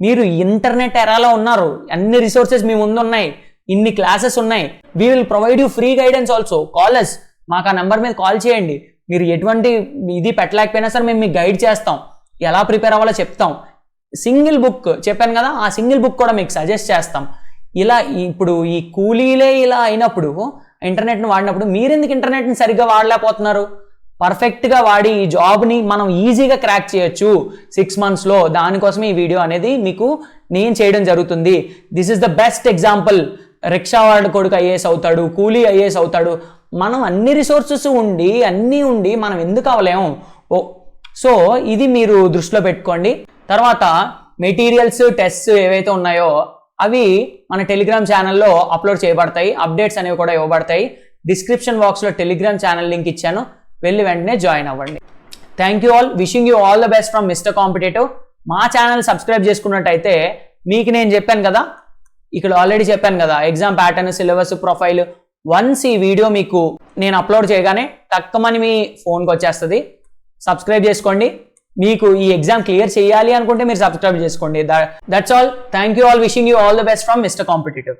మీరు ఇంటర్నెట్ ఎరాలో ఉన్నారు, అన్ని రిసోర్సెస్ మీ ముందు ఉన్నాయి, ఇన్ని క్లాసెస్ ఉన్నాయి. We will provide you free guidance also. Call us, మాకు ఆ నెంబర్ మీద కాల్ చేయండి. మీరు ఎటువంటి ఇది పెట్టలేకపోయినా సరే మేము మీకు గైడ్ చేస్తాం, ఎలా ప్రిపేర్ అవ్వాలో చెప్తాం. సింగిల్ బుక్ చెప్పాను కదా, ఆ సింగిల్ బుక్ కూడా మీకు సజెస్ట్ చేస్తాం. ఇలా ఇప్పుడు ఈ కూలీలే ఇలా అయినప్పుడు, ఇంటర్నెట్ని వాడినప్పుడు మీరెందుకు ఇంటర్నెట్ని సరిగ్గా వాడలేకపోతున్నారు? పర్ఫెక్ట్గా వాడి ఈ జాబ్ని మనం ఈజీగా క్రాక్ చేయొచ్చు 6 monthsలో. దానికోసం ఈ వీడియో అనేది మీకు నేను చేయడం జరుగుతుంది. This is the best example. Rickshaw వాడి కొడుకు ఐఏఎస్ అవుతాడు, కూలీ ఐఏఎస్ అవుతాడు. మనం అన్ని రిసోర్సెస్ అన్నీ ఉండి మనం ఎందుకు అవ్వలేము? సో ఇది మీరు దృష్టిలో పెట్టుకోండి. తర్వాత మెటీరియల్స్, టెస్ట్స్ ఏవైతే ఉన్నాయో అవి మన టెలిగ్రామ్ ఛానల్లో అప్లోడ్ చేయబడతాయి. అప్డేట్స్ అనేవి కూడా ఇవ్వబడతాయి. డిస్క్రిప్షన్ బాక్స్లో టెలిగ్రామ్ ఛానల్ లింక్ ఇచ్చాను, వెళ్ళి వెంటనే జాయిన్ అవ్వండి. Thank you all. Wishing you all the best from mister competitive. మా ఛానల్ సబ్స్క్రైబ్ చేసుకున్నట్టయితే మీకు నేను చెప్పాను కదా, ఇక్కడ ఆల్రెడీ చెప్పాను కదా, exam pattern, syllabus, profile. Once ఈ వీడియో మీకు నేను అప్లోడ్ చేయగానే తక్కువని మీ ఫోన్కి వచ్చేస్తుంది. సబ్స్క్రైబ్ చేసుకోండి. మీకు ఈ ఎగ్జామ్ క్లియర్ చేయాలి అనుకుంటే మీరు సబ్స్క్రైబ్ చేసుకోండి. That's all. Thank you all. Wishing you all the best from mister competitive.